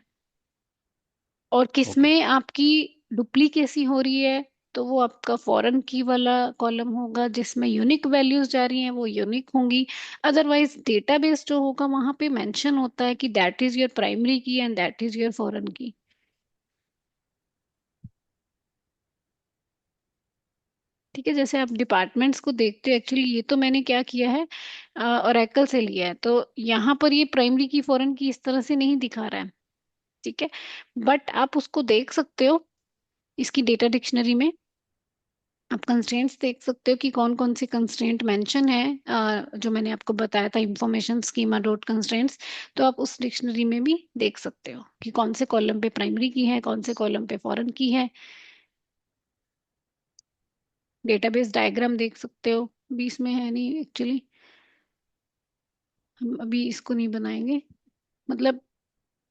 [SPEAKER 1] और
[SPEAKER 2] ओके।
[SPEAKER 1] किसमें आपकी डुप्लीकेसी हो रही है। तो वो आपका फॉरेन की वाला कॉलम होगा, जिसमें यूनिक वैल्यूज जा रही हैं वो यूनिक होंगी। अदरवाइज डेटाबेस जो होगा वहां पे मेंशन होता है कि दैट इज योर प्राइमरी की and that is your foreign key. ठीक है। जैसे आप डिपार्टमेंट्स को देखते हो, एक्चुअली ये तो मैंने क्या किया है, ओरेकल से लिया है, तो यहाँ पर ये प्राइमरी की फॉरेन की इस तरह से नहीं दिखा रहा है, ठीक है। बट आप उसको देख सकते हो इसकी डेटा डिक्शनरी में। आप कंस्ट्रेंट्स देख सकते हो कि कौन कौन सी कंस्ट्रेंट मेंशन है, जो मैंने आपको बताया था, इंफॉर्मेशन स्कीमा डॉट कंस्ट्रेंट्स। तो आप उस डिक्शनरी में भी देख सकते हो कि कौन से कॉलम पे प्राइमरी की है, कौन से कॉलम पे फॉरेन की है। डेटाबेस डायग्राम देख सकते हो, अभी इसमें है नहीं एक्चुअली, हम अभी इसको नहीं बनाएंगे। मतलब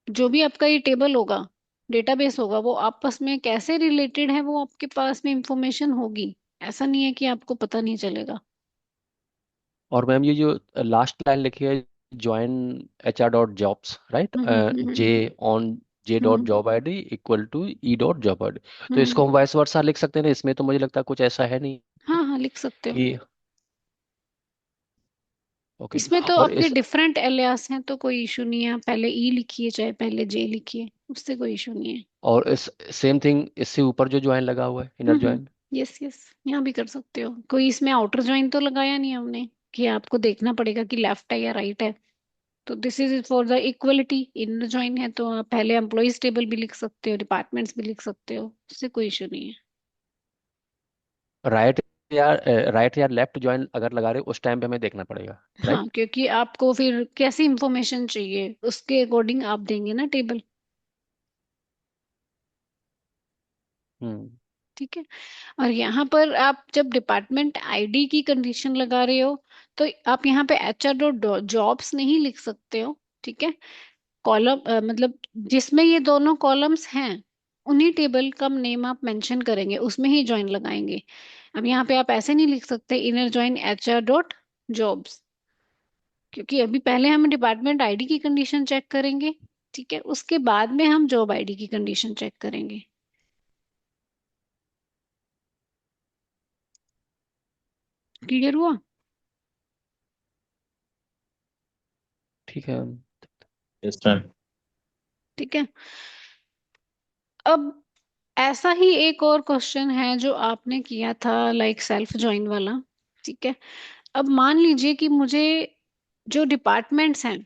[SPEAKER 1] जो भी आपका ये टेबल होगा, डेटाबेस होगा, वो आपस में कैसे रिलेटेड है वो आपके पास में इंफॉर्मेशन होगी। ऐसा नहीं है कि आपको पता नहीं चलेगा।
[SPEAKER 2] और मैम, ये जो लास्ट लाइन लिखी है, join HR.jobs, right? J on J dot
[SPEAKER 1] hmm
[SPEAKER 2] job I D equal to E.job ID। तो
[SPEAKER 1] हम्म
[SPEAKER 2] इसको हम वाइस वर्सा लिख सकते हैं ना? इसमें तो मुझे लगता है कुछ ऐसा है नहीं
[SPEAKER 1] हाँ हाँ, लिख सकते हो।
[SPEAKER 2] कि ओके।
[SPEAKER 1] इसमें तो
[SPEAKER 2] और
[SPEAKER 1] आपके
[SPEAKER 2] इस
[SPEAKER 1] डिफरेंट एलियास हैं, तो कोई इशू नहीं है। आप पहले ई लिखिए चाहे पहले जे लिखिए, उससे कोई इशू नहीं है।
[SPEAKER 2] और इस सेम थिंग इससे ऊपर जो ज्वाइन लगा हुआ है, इनर ज्वाइन।
[SPEAKER 1] यस यस, यहाँ भी कर सकते हो। कोई इसमें आउटर जॉइन तो लगाया नहीं हमने कि आपको देखना पड़ेगा कि लेफ्ट है या राइट है। तो this is for the equality. Inner join है तो आप पहले एम्प्लॉयज टेबल भी लिख सकते हो, डिपार्टमेंट्स भी लिख सकते हो, उससे कोई इशू नहीं है।
[SPEAKER 2] राइट या राइट या लेफ्ट ज्वाइन अगर लगा रहे हो उस टाइम पे हमें देखना पड़ेगा,
[SPEAKER 1] हाँ,
[SPEAKER 2] राइट।
[SPEAKER 1] क्योंकि आपको फिर कैसी इंफॉर्मेशन चाहिए उसके अकॉर्डिंग आप देंगे ना टेबल।
[SPEAKER 2] हम्म।
[SPEAKER 1] ठीक है। और यहाँ पर आप जब डिपार्टमेंट आईडी की कंडीशन लगा रहे हो तो आप यहाँ पे HR डॉट जॉब्स नहीं लिख सकते हो। ठीक है। कॉलम मतलब जिसमें ये दोनों कॉलम्स हैं उन्हीं टेबल का नेम आप मेंशन करेंगे, उसमें ही ज्वाइन लगाएंगे। अब यहाँ पे आप ऐसे नहीं लिख सकते inner join HR dot jobs, क्योंकि अभी पहले हम डिपार्टमेंट आईडी की कंडीशन चेक करेंगे। ठीक है, उसके बाद में हम जॉब आईडी की कंडीशन चेक करेंगे। क्लियर हुआ?
[SPEAKER 2] ठीक है।
[SPEAKER 3] Yes ma'am.
[SPEAKER 1] ठीक है। अब ऐसा ही एक और क्वेश्चन है जो आपने किया था, लाइक सेल्फ ज्वाइन वाला। ठीक है। अब मान लीजिए कि मुझे जो डिपार्टमेंट्स हैं,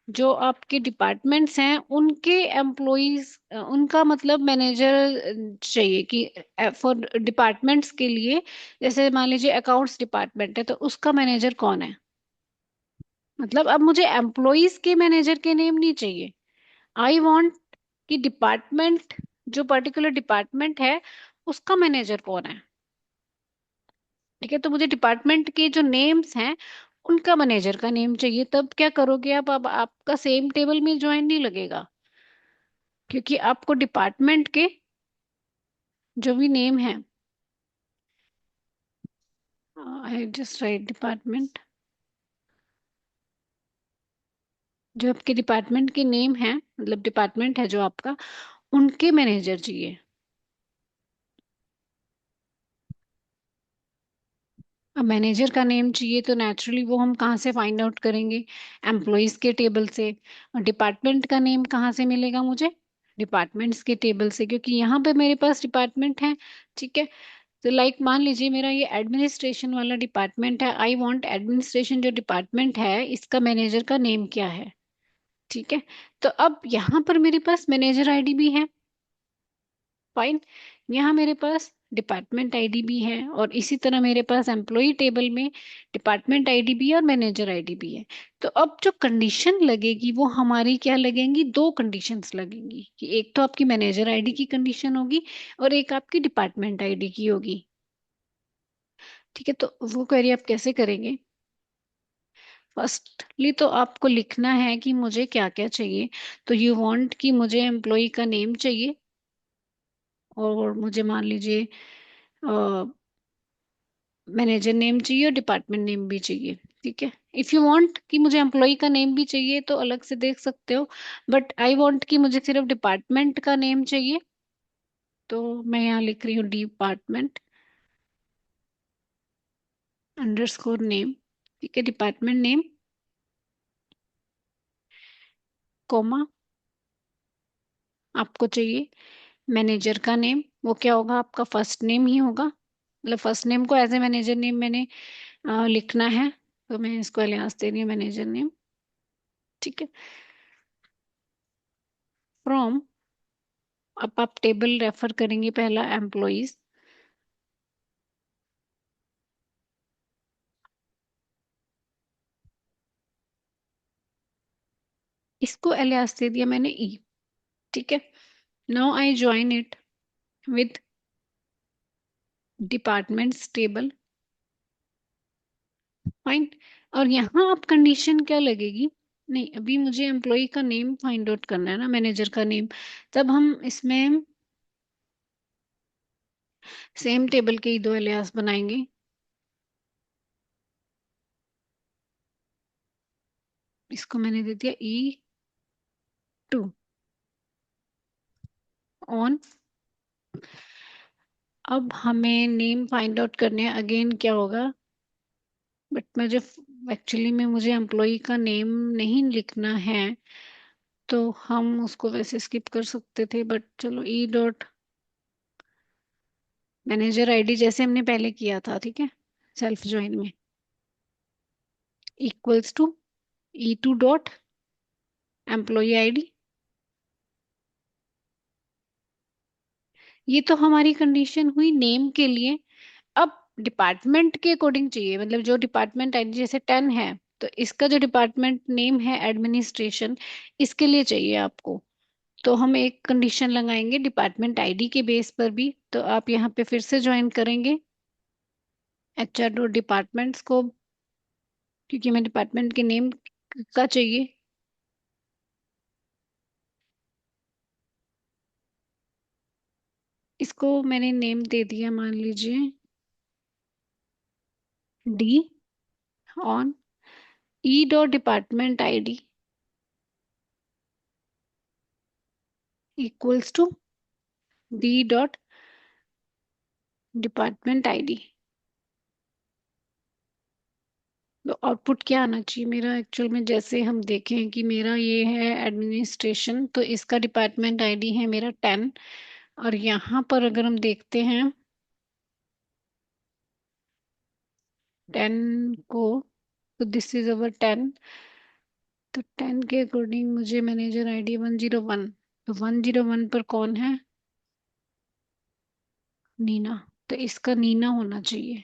[SPEAKER 1] जो आपके डिपार्टमेंट्स हैं उनके एम्प्लॉयज, उनका मतलब मैनेजर चाहिए कि फॉर डिपार्टमेंट्स के लिए। जैसे मान लीजिए अकाउंट्स डिपार्टमेंट है तो उसका मैनेजर कौन है। मतलब अब मुझे एम्प्लॉयज के मैनेजर के नेम नहीं चाहिए। आई वांट कि डिपार्टमेंट, जो पर्टिकुलर डिपार्टमेंट है उसका मैनेजर कौन है। ठीक है, तो मुझे डिपार्टमेंट के जो नेम्स हैं उनका मैनेजर का नेम चाहिए। तब क्या करोगे आप? अब आपका सेम टेबल में ज्वाइन नहीं लगेगा, क्योंकि आपको डिपार्टमेंट के जो भी नेम है, आई जस्ट राइट डिपार्टमेंट, जो आपके डिपार्टमेंट के नेम है, मतलब डिपार्टमेंट है जो आपका, उनके मैनेजर चाहिए। अब मैनेजर का नेम चाहिए तो नेचुरली वो हम कहाँ से फाइंड आउट करेंगे? एम्प्लॉयज के टेबल से। और डिपार्टमेंट का नेम कहाँ से मिलेगा मुझे? डिपार्टमेंट्स के टेबल से, क्योंकि यहाँ पे मेरे पास डिपार्टमेंट है। ठीक है। तो लाइक मान लीजिए मेरा ये एडमिनिस्ट्रेशन वाला डिपार्टमेंट है, आई वांट एडमिनिस्ट्रेशन जो डिपार्टमेंट है इसका मैनेजर का नेम क्या है। ठीक है। तो अब यहाँ पर मेरे पास मैनेजर आईडी भी है। फाइन। यहाँ मेरे पास डिपार्टमेंट आईडी भी है और इसी तरह मेरे पास एम्प्लॉय टेबल में डिपार्टमेंट आईडी भी है और मैनेजर आईडी भी है। तो अब जो कंडीशन लगेगी वो हमारी क्या लगेंगी? दो कंडीशंस लगेंगी, कि एक तो आपकी मैनेजर आईडी की कंडीशन होगी और एक आपकी डिपार्टमेंट आईडी की होगी। ठीक है, तो वो क्वेरी आप कैसे करेंगे? फर्स्टली तो आपको लिखना है कि मुझे क्या क्या चाहिए। तो यू वांट कि मुझे एम्प्लॉय का नेम चाहिए, और मुझे मान लीजिए मैनेजर नेम चाहिए और डिपार्टमेंट नेम भी चाहिए। ठीक है। इफ यू वांट कि मुझे एम्प्लॉय का नेम भी चाहिए तो अलग से देख सकते हो, बट आई वांट कि मुझे सिर्फ डिपार्टमेंट का नेम चाहिए, तो मैं यहाँ लिख रही हूँ डिपार्टमेंट अंडरस्कोर नेम। ठीक है, डिपार्टमेंट नेम कोमा आपको चाहिए मैनेजर का नेम। वो क्या होगा? आपका फर्स्ट नेम ही होगा, मतलब फर्स्ट नेम को एज ए मैनेजर नेम मैंने लिखना है, तो मैं इसको एलियास दे रही हूँ मैनेजर नेम। ठीक है। फ्रॉम, अब आप टेबल रेफर करेंगे पहला एम्प्लॉयज, इसको एलियास दे दिया मैंने ई। ठीक है। Now I join it with departments table. Fine. और यहाँ आप कंडीशन क्या लगेगी? नहीं, अभी मुझे एम्प्लॉय का नेम फाइंड आउट करना है ना, मैनेजर का नेम। तब हम इसमें सेम टेबल के ही दो एलियास बनाएंगे। इसको मैंने दे दिया E2 ऑन। अब हमें नेम फाइंड आउट करने हैं, अगेन क्या होगा? बट मुझे एक्चुअली में मुझे एम्प्लॉय का नेम नहीं लिखना है, तो हम उसको वैसे स्किप कर सकते थे, बट चलो E डॉट मैनेजर आईडी जैसे हमने पहले किया था, ठीक है, सेल्फ ज्वाइन में, equals to E2 dot employee ID. ये तो हमारी कंडीशन हुई नेम के लिए। डिपार्टमेंट के अकॉर्डिंग चाहिए, मतलब जो डिपार्टमेंट आईडी जैसे 10 है, तो इसका जो डिपार्टमेंट नेम है एडमिनिस्ट्रेशन, इसके लिए चाहिए आपको। तो हम एक कंडीशन लगाएंगे डिपार्टमेंट आईडी के बेस पर भी। तो आप यहाँ पे फिर से ज्वाइन करेंगे एचआर डॉट डिपार्टमेंट्स को, क्योंकि हमें डिपार्टमेंट के नेम का चाहिए। इसको मैंने नेम दे दिया, मान लीजिए D on E dot department ID equals to D dot department ID. तो आउटपुट क्या आना चाहिए मेरा एक्चुअल में, जैसे हम देखें कि मेरा ये है एडमिनिस्ट्रेशन, तो इसका डिपार्टमेंट आईडी है मेरा 10। और यहाँ पर अगर हम देखते हैं 10 को, तो दिस इज अवर 10। तो 10 के अकॉर्डिंग मुझे मैनेजर आईडी 101, तो 101 पर कौन है, नीना। तो इसका नीना होना चाहिए।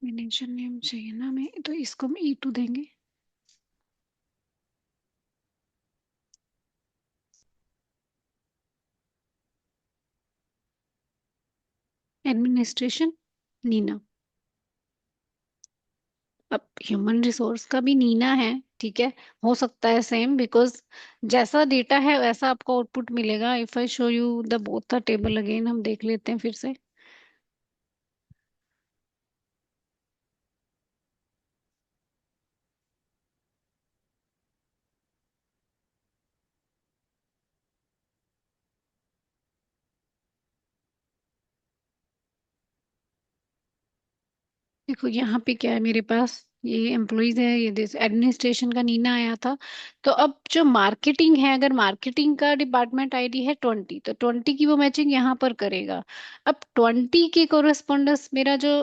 [SPEAKER 1] मैनेजर नेम चाहिए ना हमें, तो इसको हम E2 देंगे। एडमिनिस्ट्रेशन नीना। अब ह्यूमन रिसोर्स का भी नीना है, ठीक है, हो सकता है सेम, बिकॉज जैसा डेटा है वैसा आपको आउटपुट मिलेगा। If I show you the both the table again, हम देख लेते हैं फिर से। देखो यहाँ पे क्या है मेरे पास, ये एम्प्लॉयज है, ये एडमिनिस्ट्रेशन का नीना आया था। तो अब जो मार्केटिंग है, अगर मार्केटिंग का डिपार्टमेंट आईडी है 20, तो 20 की वो मैचिंग यहाँ पर करेगा। अब 20 के कोरस्पोंडेंस मेरा जो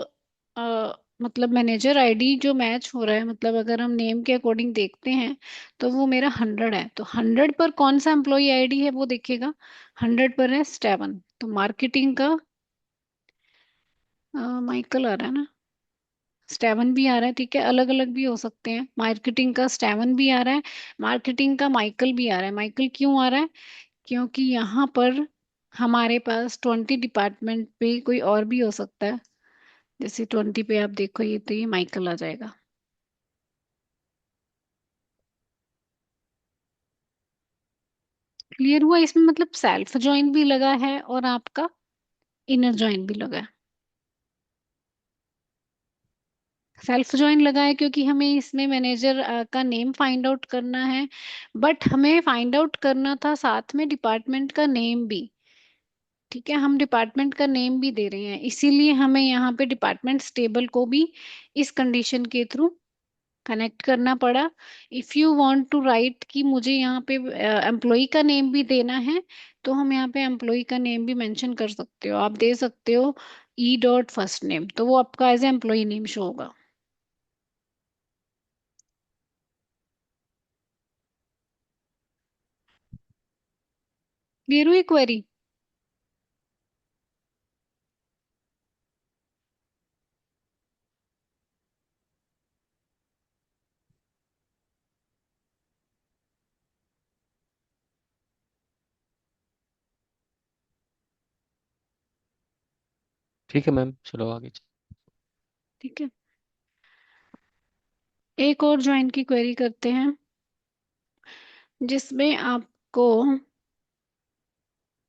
[SPEAKER 1] मतलब मैनेजर आईडी जो मैच हो रहा है, मतलब अगर हम नेम के अकॉर्डिंग देखते हैं, तो वो मेरा 100 है। तो 100 पर कौन सा एम्प्लॉय आईडी है वो देखेगा, 100 पर है स्टेवन। तो मार्केटिंग का माइकल आ रहा है ना, स्टेवन भी आ रहा है, ठीक है, अलग अलग भी हो सकते हैं। मार्केटिंग का स्टेवन भी आ रहा है, मार्केटिंग का माइकल भी आ रहा है। माइकल क्यों आ रहा है, क्योंकि यहाँ पर हमारे पास 20 डिपार्टमेंट पे कोई और भी हो सकता है। जैसे 20 पे आप देखो, ये तो ये माइकल आ जाएगा। क्लियर हुआ इसमें, मतलब सेल्फ ज्वाइन भी लगा है और आपका इनर ज्वाइन भी लगा है। सेल्फ ज्वाइन लगा है क्योंकि हमें इसमें मैनेजर का नेम फाइंड आउट करना है, बट हमें फाइंड आउट करना था साथ में डिपार्टमेंट का नेम भी। ठीक है, हम डिपार्टमेंट का नेम भी दे रहे हैं, इसीलिए हमें यहाँ पे डिपार्टमेंट टेबल को भी इस कंडीशन के थ्रू कनेक्ट करना पड़ा। If you want to write कि मुझे यहाँ पे एम्प्लॉय का नेम भी देना है, तो हम यहाँ पे एम्प्लॉय का नेम भी मेंशन कर सकते हो, आप दे सकते हो ई डॉट फर्स्ट नेम, तो वो आपका एज एम्प्लॉय नेम शो होगा। क्लियर हुई क्वेरी।
[SPEAKER 2] ठीक है मैम, चलो आगे।
[SPEAKER 1] ठीक है, एक और ज्वाइन की क्वेरी करते हैं, जिसमें आपको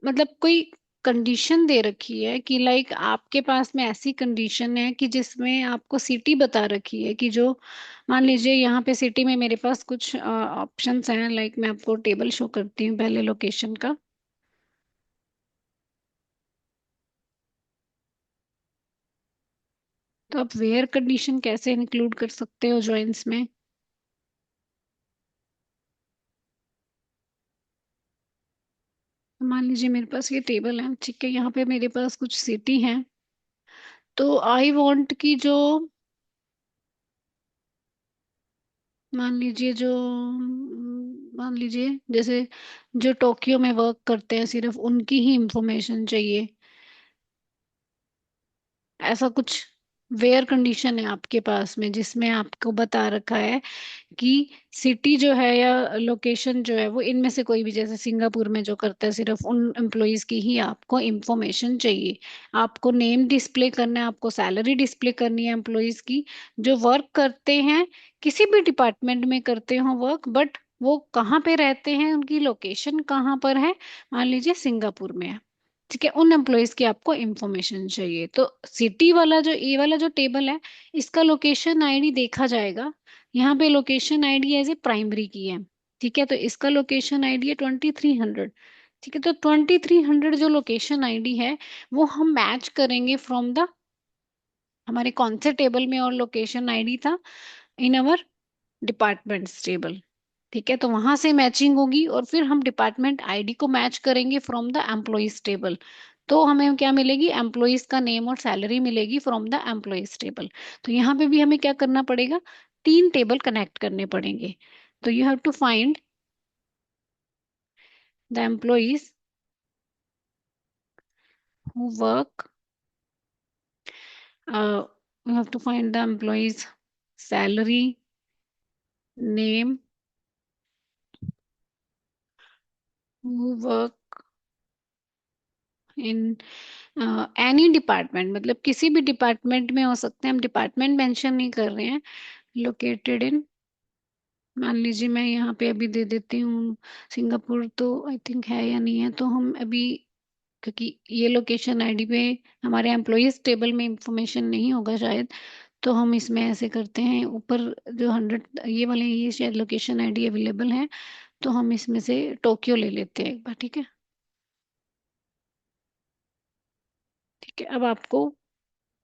[SPEAKER 1] मतलब कोई कंडीशन दे रखी है कि लाइक आपके पास में ऐसी कंडीशन है कि जिसमें आपको सिटी बता रखी है कि जो, मान लीजिए यहाँ पे सिटी में मेरे पास कुछ ऑप्शंस हैं, लाइक मैं आपको टेबल शो करती हूँ पहले लोकेशन का। तो आप वेयर कंडीशन कैसे इंक्लूड कर सकते हो जॉइंस में। मान लीजिए मेरे पास ये टेबल है, ठीक है, यहाँ पे मेरे पास कुछ सिटी है। तो आई वांट की जो, मान लीजिए जो, मान लीजिए जैसे जो टोक्यो में वर्क करते हैं सिर्फ उनकी ही इंफॉर्मेशन चाहिए, ऐसा कुछ वेयर कंडीशन है आपके पास में जिसमें आपको बता रखा है कि सिटी जो है या लोकेशन जो है वो इनमें से कोई भी, जैसे सिंगापुर में जो करता है सिर्फ उन एम्प्लॉयज की ही आपको इंफॉर्मेशन चाहिए। आपको नेम डिस्प्ले करना है, आपको सैलरी डिस्प्ले करनी है एम्प्लॉयज की जो वर्क करते हैं, किसी भी डिपार्टमेंट में करते हो वर्क, बट वो कहाँ पे रहते हैं, उनकी लोकेशन कहाँ पर है। मान लीजिए सिंगापुर में है, ठीक है, उन एम्प्लॉयज की आपको इंफॉर्मेशन चाहिए। तो सिटी वाला जो, ए वाला जो टेबल है, इसका लोकेशन आईडी देखा जाएगा। यहाँ पे location ID as a primary key है, ठीक है, तो इसका लोकेशन आईडी है 2300। ठीक है, तो 2300 जो लोकेशन आईडी है वो हम मैच करेंगे फ्रॉम द, हमारे कौन से टेबल में और लोकेशन आईडी था, इन अवर डिपार्टमेंट्स टेबल। ठीक है, तो वहां से मैचिंग होगी और फिर हम डिपार्टमेंट आईडी को मैच करेंगे फ्रॉम द एम्प्लॉयज टेबल। तो हमें क्या मिलेगी, एम्प्लॉयज का नेम और सैलरी मिलेगी फ्रॉम द एम्प्लॉयज टेबल। तो यहाँ पे भी हमें क्या करना पड़ेगा, तीन टेबल कनेक्ट करने पड़ेंगे। तो you have to find the employees who work, you have to find the employees salary, name, who work in any department, मतलब किसी भी डिपार्टमेंट में हो सकते हैं, हम डिपार्टमेंट मेंशन नहीं कर रहे हैं। लोकेटेड इन, मान लीजिए मैं यहाँ पे अभी दे देती हूँ सिंगापुर, तो आई थिंक है या नहीं है, तो हम अभी, क्योंकि ये लोकेशन आईडी पे हमारे एम्प्लॉयज टेबल में इंफॉर्मेशन नहीं होगा शायद, तो हम इसमें ऐसे करते हैं, ऊपर जो 100 ये वाले, ये शायद लोकेशन आईडी अवेलेबल है, तो हम इसमें से टोक्यो ले लेते हैं एक बार, ठीक है। ठीक है, अब आपको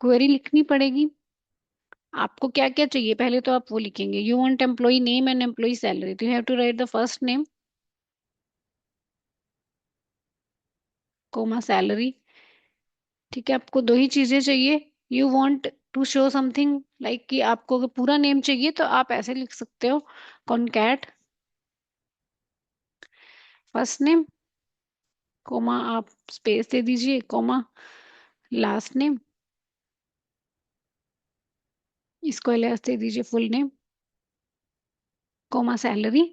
[SPEAKER 1] क्वेरी लिखनी पड़ेगी। आपको क्या क्या चाहिए पहले तो आप वो लिखेंगे, you want employee name and employee salary, तो you have to write the first name comma salary. ठीक है, आपको दो ही चीजें चाहिए। You want to show something like कि आपको अगर पूरा नेम चाहिए तो आप ऐसे लिख सकते हो, कॉनकैट फर्स्ट नेम कोमा, आप स्पेस दे दीजिए, कोमा लास्ट नेम, इसको एलियास दे दीजिए full name, comma salary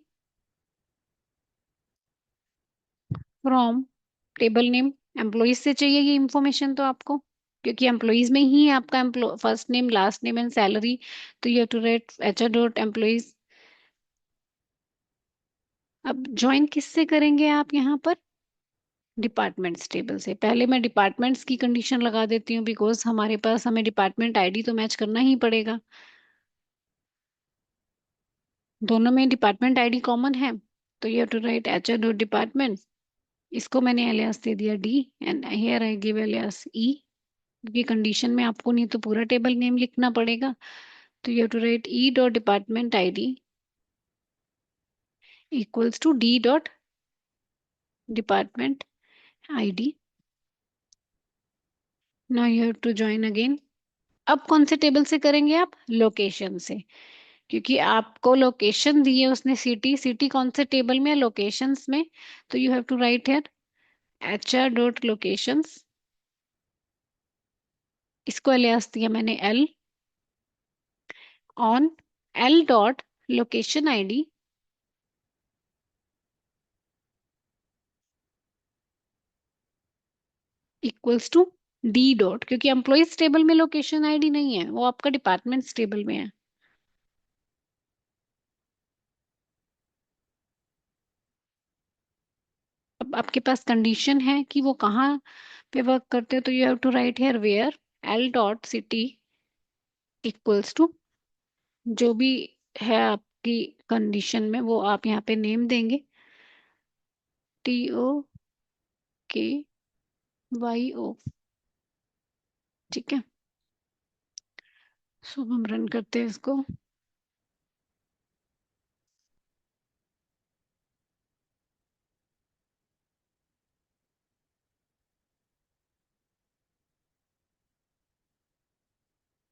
[SPEAKER 1] from table name. Employees से चाहिए ये इंफॉर्मेशन तो आपको, क्योंकि एम्प्लॉयज में ही है आपका first name last name and salary, तो you have to write HR dot employees. अब ज्वाइन किससे करेंगे आप यहाँ पर, डिपार्टमेंट्स टेबल से। पहले मैं डिपार्टमेंट्स की कंडीशन लगा देती हूँ, बिकॉज हमारे पास, हमें डिपार्टमेंट आईडी तो मैच करना ही पड़ेगा, दोनों में डिपार्टमेंट आईडी कॉमन है। तो you have to write HR dot department, इसको मैंने एलियास दे दिया D, and here I give alias E, क्योंकि कंडीशन में आपको नहीं तो पूरा टेबल नेम लिखना पड़ेगा। तो you have to write E dot department ID equals to D dot department ID. Now you have to join again. अब कौन से टेबल से करेंगे आप, लोकेशन से, क्योंकि आपको लोकेशन दी है उसने, सिटी, सिटी कौन से टेबल में है, लोकेशंस में। तो you have to write here HR dot locations, इसको एलियास दिया मैंने L, on L dot location ID equals to D dot, क्योंकि एम्प्लॉयज टेबल में लोकेशन आईडी नहीं है, वो आपका डिपार्टमेंट्स टेबल में है। अब आपके पास कंडीशन है कि वो कहाँ पे वर्क करते हैं, तो you have to write here where L dot city equals to, जो भी है आपकी कंडीशन में वो आप यहाँ पे नेम देंगे, TOKYO। ठीक है, सो हम रन करते हैं इसको।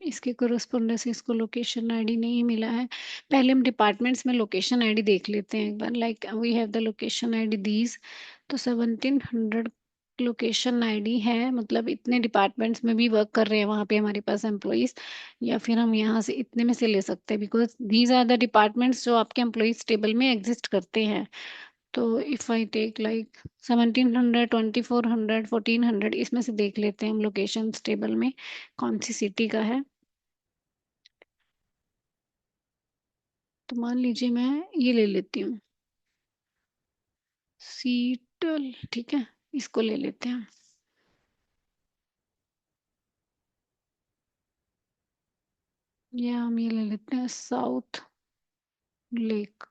[SPEAKER 1] इसके कोरस्पोंडेंस इसको लोकेशन आईडी नहीं मिला है। पहले हम डिपार्टमेंट्स में लोकेशन आईडी देख लेते हैं एक बार। Like we have the location ID these. तो 1700 लोकेशन आईडी है, मतलब इतने डिपार्टमेंट्स में भी वर्क कर रहे हैं वहाँ पे हमारे पास एम्प्लॉयज। या फिर हम यहाँ से इतने में से ले सकते हैं, because these are the departments जो आपके एम्प्लॉयज टेबल में एग्जिस्ट करते हैं। तो इफ आई टेक लाइक 1700, 2400, 1400, इसमें से देख लेते हैं हम लोकेशन टेबल में कौन सी सिटी का है। तो मान लीजिए मैं ये ले लेती हूँ, सीटल, ठीक है, इसको ले लेते हैं। या हम ये ले लेते हैं साउथ लेक।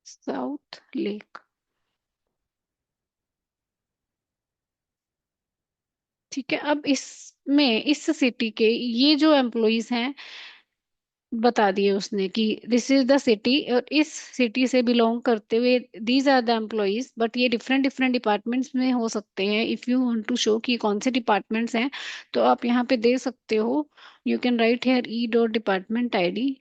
[SPEAKER 1] साउथ लेक, ठीक है। अब इसमें इस सिटी के ये जो एम्प्लॉयज हैं, बता दिए उसने कि दिस इज द सिटी, और इस सिटी से बिलोंग करते हुए these are the employees, but ये डिफरेंट डिफरेंट डिपार्टमेंट्स में हो सकते हैं। If you want to show कि कौन से डिपार्टमेंट्स हैं, तो आप यहाँ पे दे सकते हो। You can write here E dot department ID.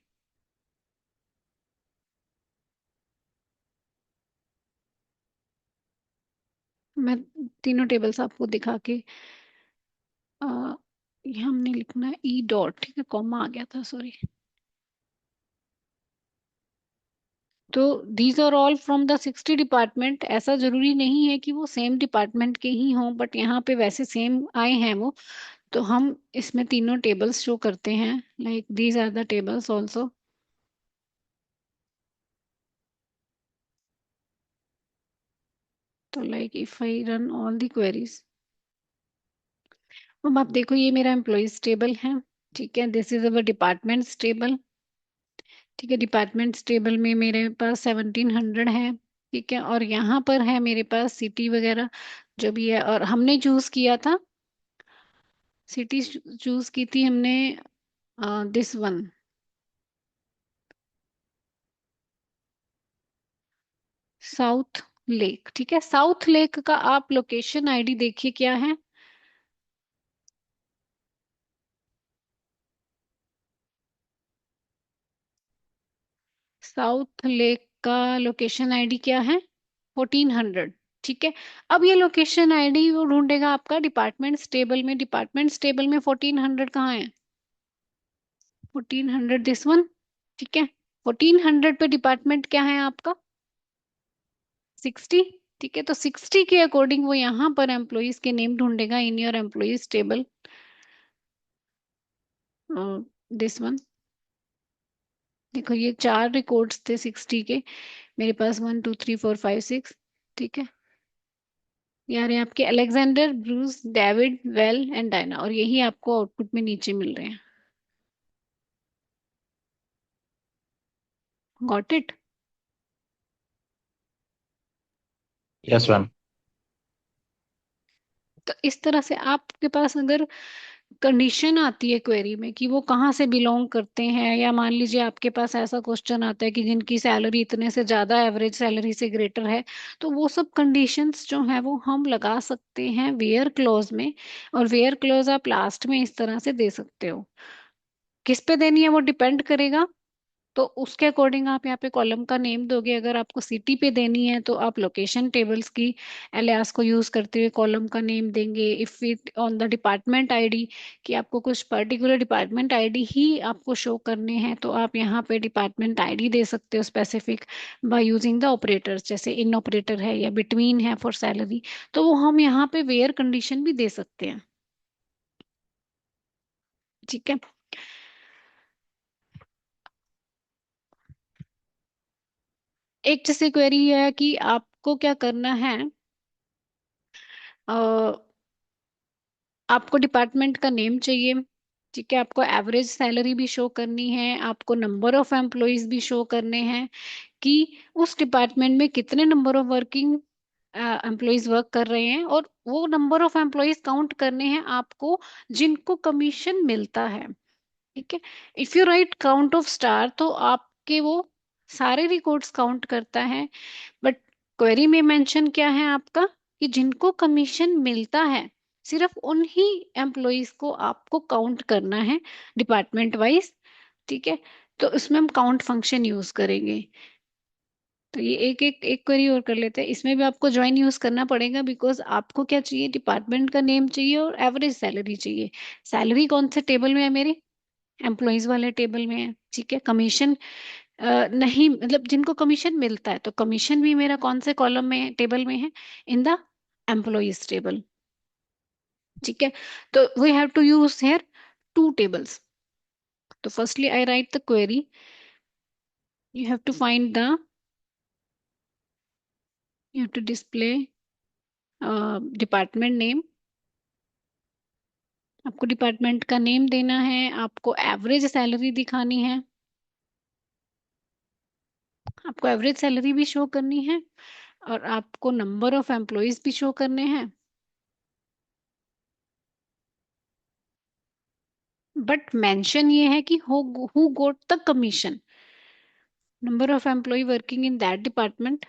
[SPEAKER 1] मैं तीनों टेबल्स आपको दिखा के ये हमने लिखना है ई डॉट, ठीक है, कॉमा आ गया था, सॉरी। तो these are all from the 60 department. ऐसा जरूरी नहीं है कि वो सेम डिपार्टमेंट के ही हों, बट यहाँ पे वैसे सेम आए हैं वो। तो हम इसमें तीनों टेबल्स शो करते हैं, like these are the tables also. तो like if I run all the queries, अब आप देखो ये मेरा एम्प्लॉयज टेबल है, ठीक है। This is our departments table, ठीक है। डिपार्टमेंट्स टेबल में मेरे पास 1700 है, ठीक है। और यहाँ पर है मेरे पास सिटी वगैरह जो भी है, और हमने चूज किया था सिटी, चूज की थी हमने दिस वन, साउथ लेक, ठीक है। साउथ लेक का आप लोकेशन आईडी देखिए क्या है। साउथ लेक का लोकेशन आईडी क्या है? 1400, ठीक है। अब ये लोकेशन आईडी वो ढूंढेगा आपका डिपार्टमेंट्स टेबल में। डिपार्टमेंट्स टेबल में 1400 कहाँ है? 1400 दिस वन, ठीक है। 1400 पे डिपार्टमेंट क्या है आपका? 60, ठीक है। तो 60 के अकॉर्डिंग वो यहाँ पर एम्प्लॉयज के नेम ढूंढेगा in your employees table, this one. देखो ये चार रिकॉर्ड्स थे 60 के मेरे पास, 1 2 3 4 5 6, ठीक है। यार ये आपके Alexander, Bruce, David, well and Diana, और यही आपको आउटपुट में नीचे मिल रहे हैं। Got it?
[SPEAKER 3] Yes, ma'am.
[SPEAKER 1] तो इस तरह से आपके पास अगर कंडीशन आती है क्वेरी में कि वो कहाँ से बिलोंग करते हैं, या मान लीजिए आपके पास ऐसा क्वेश्चन आता है कि जिनकी सैलरी इतने से ज्यादा एवरेज सैलरी से ग्रेटर है, तो वो सब कंडीशंस जो है वो हम लगा सकते हैं वेयर क्लॉज में। और वेयर क्लॉज आप लास्ट में इस तरह से दे सकते हो। किस पे देनी है वो डिपेंड करेगा। तो उसके अकॉर्डिंग आप यहाँ पे कॉलम का नेम दोगे। अगर आपको सिटी पे देनी है तो आप लोकेशन टेबल्स की एलियास को यूज करते हुए कॉलम का नेम देंगे। If it on the department ID, कि आपको कुछ पर्टिकुलर डिपार्टमेंट आईडी ही आपको शो करने हैं, तो आप यहाँ पे डिपार्टमेंट आईडी दे सकते हो specific by using the operators, जैसे इन ऑपरेटर है या बिटवीन है फॉर सैलरी। तो वो हम यहाँ पे वेयर कंडीशन भी दे सकते हैं, ठीक है। एक जैसे क्वेरी है कि आपको क्या करना है, आपको डिपार्टमेंट का नेम चाहिए, ठीक है। आपको एवरेज सैलरी भी शो करनी है, आपको नंबर ऑफ एम्प्लॉयज भी शो करने हैं कि उस डिपार्टमेंट में कितने number of working employees work कर रहे हैं, और वो नंबर ऑफ एम्प्लॉयज काउंट करने हैं आपको जिनको कमीशन मिलता है, ठीक है। If you right count of star, तो आपके वो सारे रिकॉर्ड्स काउंट करता है। बट क्वेरी में मेंशन क्या है आपका कि जिनको कमीशन मिलता है सिर्फ उन्हीं एम्प्लॉयज को आपको काउंट करना है डिपार्टमेंट वाइज। ठीक है, तो इसमें हम काउंट फंक्शन यूज करेंगे। तो ये एक एक एक क्वेरी और कर लेते हैं। इसमें भी आपको ज्वाइन यूज करना पड़ेगा, बिकॉज आपको क्या चाहिए, डिपार्टमेंट का नेम चाहिए और एवरेज सैलरी चाहिए। सैलरी कौन से टेबल में है मेरे, एम्प्लॉयज वाले टेबल में है। ठीक है, कमीशन नहीं, मतलब जिनको कमीशन मिलता है, तो कमीशन भी मेरा कौन से कॉलम में, टेबल में है, इन द एम्प्लॉयज टेबल। ठीक है, तो we have to use here two tables. तो firstly I write the query, you have to find the, you have to display department name. आपको डिपार्टमेंट का नेम देना है, आपको एवरेज सैलरी दिखानी है, आपको एवरेज सैलरी भी शो करनी है, और आपको नंबर ऑफ एम्प्लॉयज भी शो करने हैं। बट मेंशन ये है कि who got the commission, number of employee working in that department.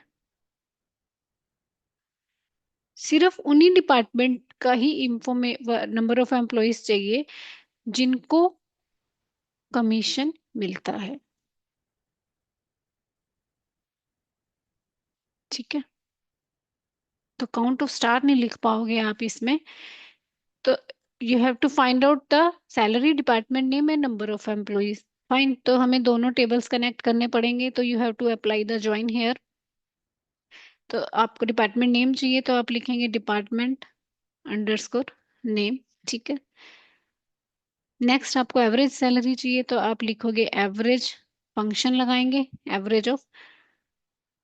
[SPEAKER 1] सिर्फ उन्हीं डिपार्टमेंट का ही इंफॉर्मे नंबर ऑफ एम्प्लॉयज चाहिए जिनको कमीशन मिलता है। ठीक है, तो काउंट ऑफ स्टार नहीं लिख पाओगे आप इसमें। तो you have to find out the salary, department name and number of employees. Fine, तो हमें दोनों टेबल्स कनेक्ट करने पड़ेंगे, तो you have to apply the join here. तो आपको डिपार्टमेंट नेम चाहिए, तो आप लिखेंगे डिपार्टमेंट अंडरस्कोर नेम। ठीक है, नेक्स्ट आपको एवरेज सैलरी चाहिए, तो आप लिखोगे एवरेज, फंक्शन लगाएंगे एवरेज ऑफ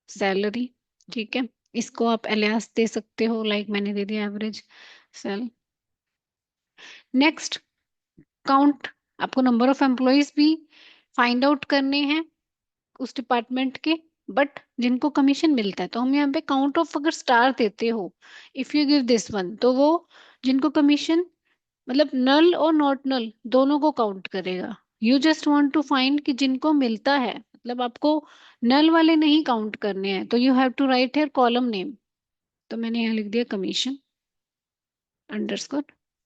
[SPEAKER 1] सैलरी। ठीक है, इसको आप एलियास दे सकते हो, लाइक मैंने दे दिया एवरेज सेल। नेक्स्ट काउंट, आपको नंबर ऑफ एम्प्लॉयज भी फाइंड आउट करने हैं उस डिपार्टमेंट के, बट जिनको कमीशन मिलता है। तो हम यहाँ पे काउंट ऑफ अगर स्टार देते हो, if you give this one, तो वो जिनको कमीशन, मतलब नल और नॉट नल दोनों को काउंट करेगा। You just want to find कि जिनको मिलता है, मतलब आपको नल वाले नहीं काउंट करने हैं, तो you have to write here column name. तो मैंने यहाँ लिख दिया कमीशन अंडरस्कोर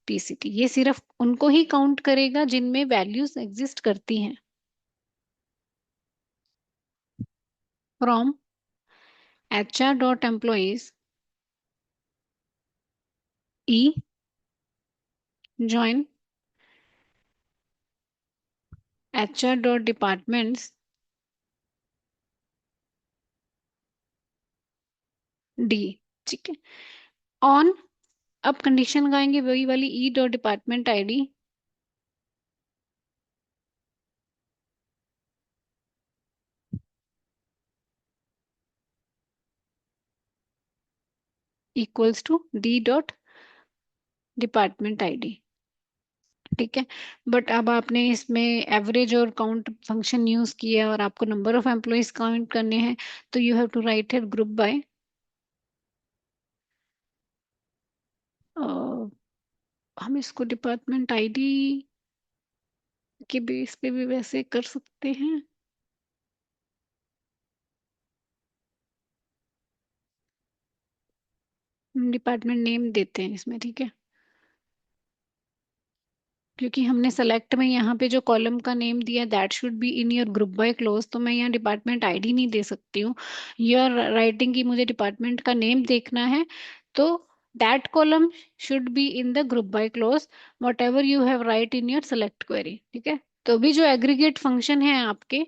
[SPEAKER 1] टीसीटी। ये सिर्फ उनको ही काउंट करेगा जिनमें वैल्यूज एग्जिस्ट करती हैं। From HR.employees E join HR.departments D। ठीक है, ऑन, अब कंडीशन लगाएंगे वही वाली, E.department ID equals to D.department ID। ठीक है, बट अब आपने इसमें एवरेज और काउंट फंक्शन यूज किया और आपको नंबर ऑफ एम्प्लॉयज काउंट करने हैं, तो you have to write here group by, हम इसको डिपार्टमेंट आईडी के बेस पे भी वैसे कर सकते हैं। डिपार्टमेंट नेम देते हैं इसमें। ठीक है, क्योंकि हमने सेलेक्ट में यहाँ पे जो कॉलम का नेम दिया, that should be in your group by close, तो मैं यहाँ डिपार्टमेंट आईडी नहीं दे सकती हूँ। यूर राइटिंग की मुझे डिपार्टमेंट का नेम देखना है, तो that column should be in the group by close what ever you have right in your select query. ठीक है, तो भी जो एग्रीगेट फंक्शन है आपके,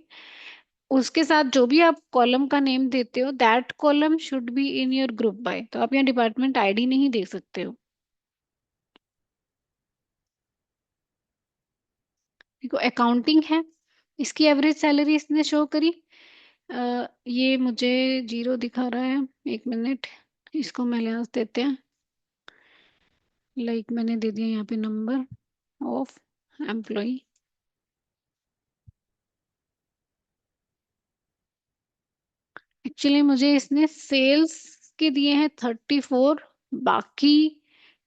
[SPEAKER 1] उसके साथ जो भी आप कॉलम का नेम देते हो, that column should be in your group by. तो आप यहाँ डिपार्टमेंट आईडी नहीं दे सकते हो। देखो अकाउंटिंग है, इसकी एवरेज सैलरी इसने शो करी। ये मुझे जीरो दिखा रहा है, एक मिनट, इसको मैं लिहाज देते हैं, लाइक मैंने दे दिया यहाँ पे नंबर ऑफ एम्प्लॉय। एक्चुअली मुझे इसने सेल्स के दिए हैं 34, बाकी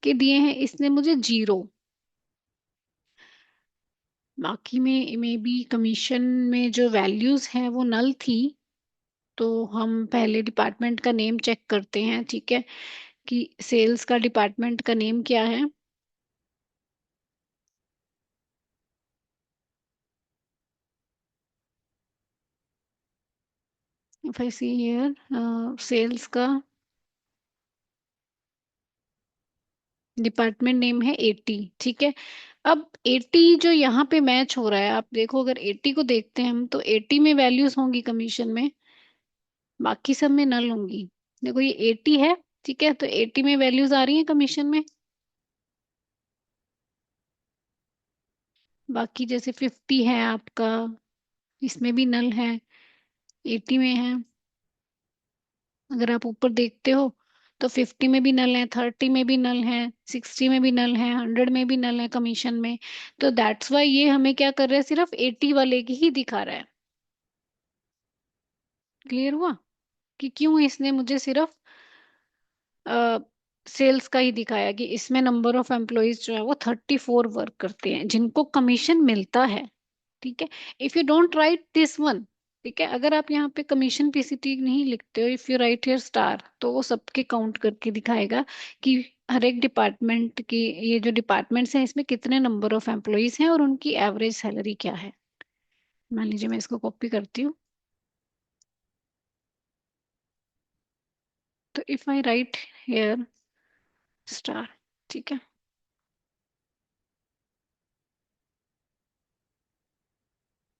[SPEAKER 1] के दिए हैं इसने मुझे जीरो। बाकी में भी कमीशन में जो वैल्यूज हैं वो नल थी, तो हम पहले डिपार्टमेंट का नेम चेक करते हैं। ठीक है, कि सेल्स का डिपार्टमेंट का नेम क्या है। If I see here sales का डिपार्टमेंट नेम है 80, ठीक है। अब 80 जो यहाँ पे मैच हो रहा है, आप देखो अगर 80 को देखते हैं हम, तो 80 में वैल्यूज होंगी कमीशन में, बाकी सब में नल होंगी। देखो ये 80 है, ठीक है, तो 80 में वैल्यूज आ रही हैं कमीशन में। बाकी जैसे 50 है आपका, इसमें भी नल है, 80 में है। अगर आप ऊपर देखते हो तो 50 में भी नल है, 30 में भी नल है, 60 में भी नल है, 100 में भी नल है कमीशन में। तो दैट्स वाई ये हमें क्या कर रहा है, सिर्फ 80 वाले की ही दिखा रहा है। क्लियर हुआ कि क्यों इसने मुझे सिर्फ सेल्स का ही दिखाया, कि इसमें नंबर ऑफ एम्प्लॉयज जो है वो 34 वर्क करते हैं जिनको कमीशन मिलता है, ठीक है। If you don't write this one, ठीक है, अगर आप यहाँ पे कमीशन पीसीटी नहीं लिखते हो, if you write here star, तो वो सबके काउंट करके दिखाएगा कि हर एक डिपार्टमेंट की, ये जो डिपार्टमेंट्स हैं इसमें कितने नंबर ऑफ एम्प्लॉयज हैं और उनकी एवरेज सैलरी क्या है। मान लीजिए मैं इसको कॉपी करती हूँ, तो if I write here star, ठीक है।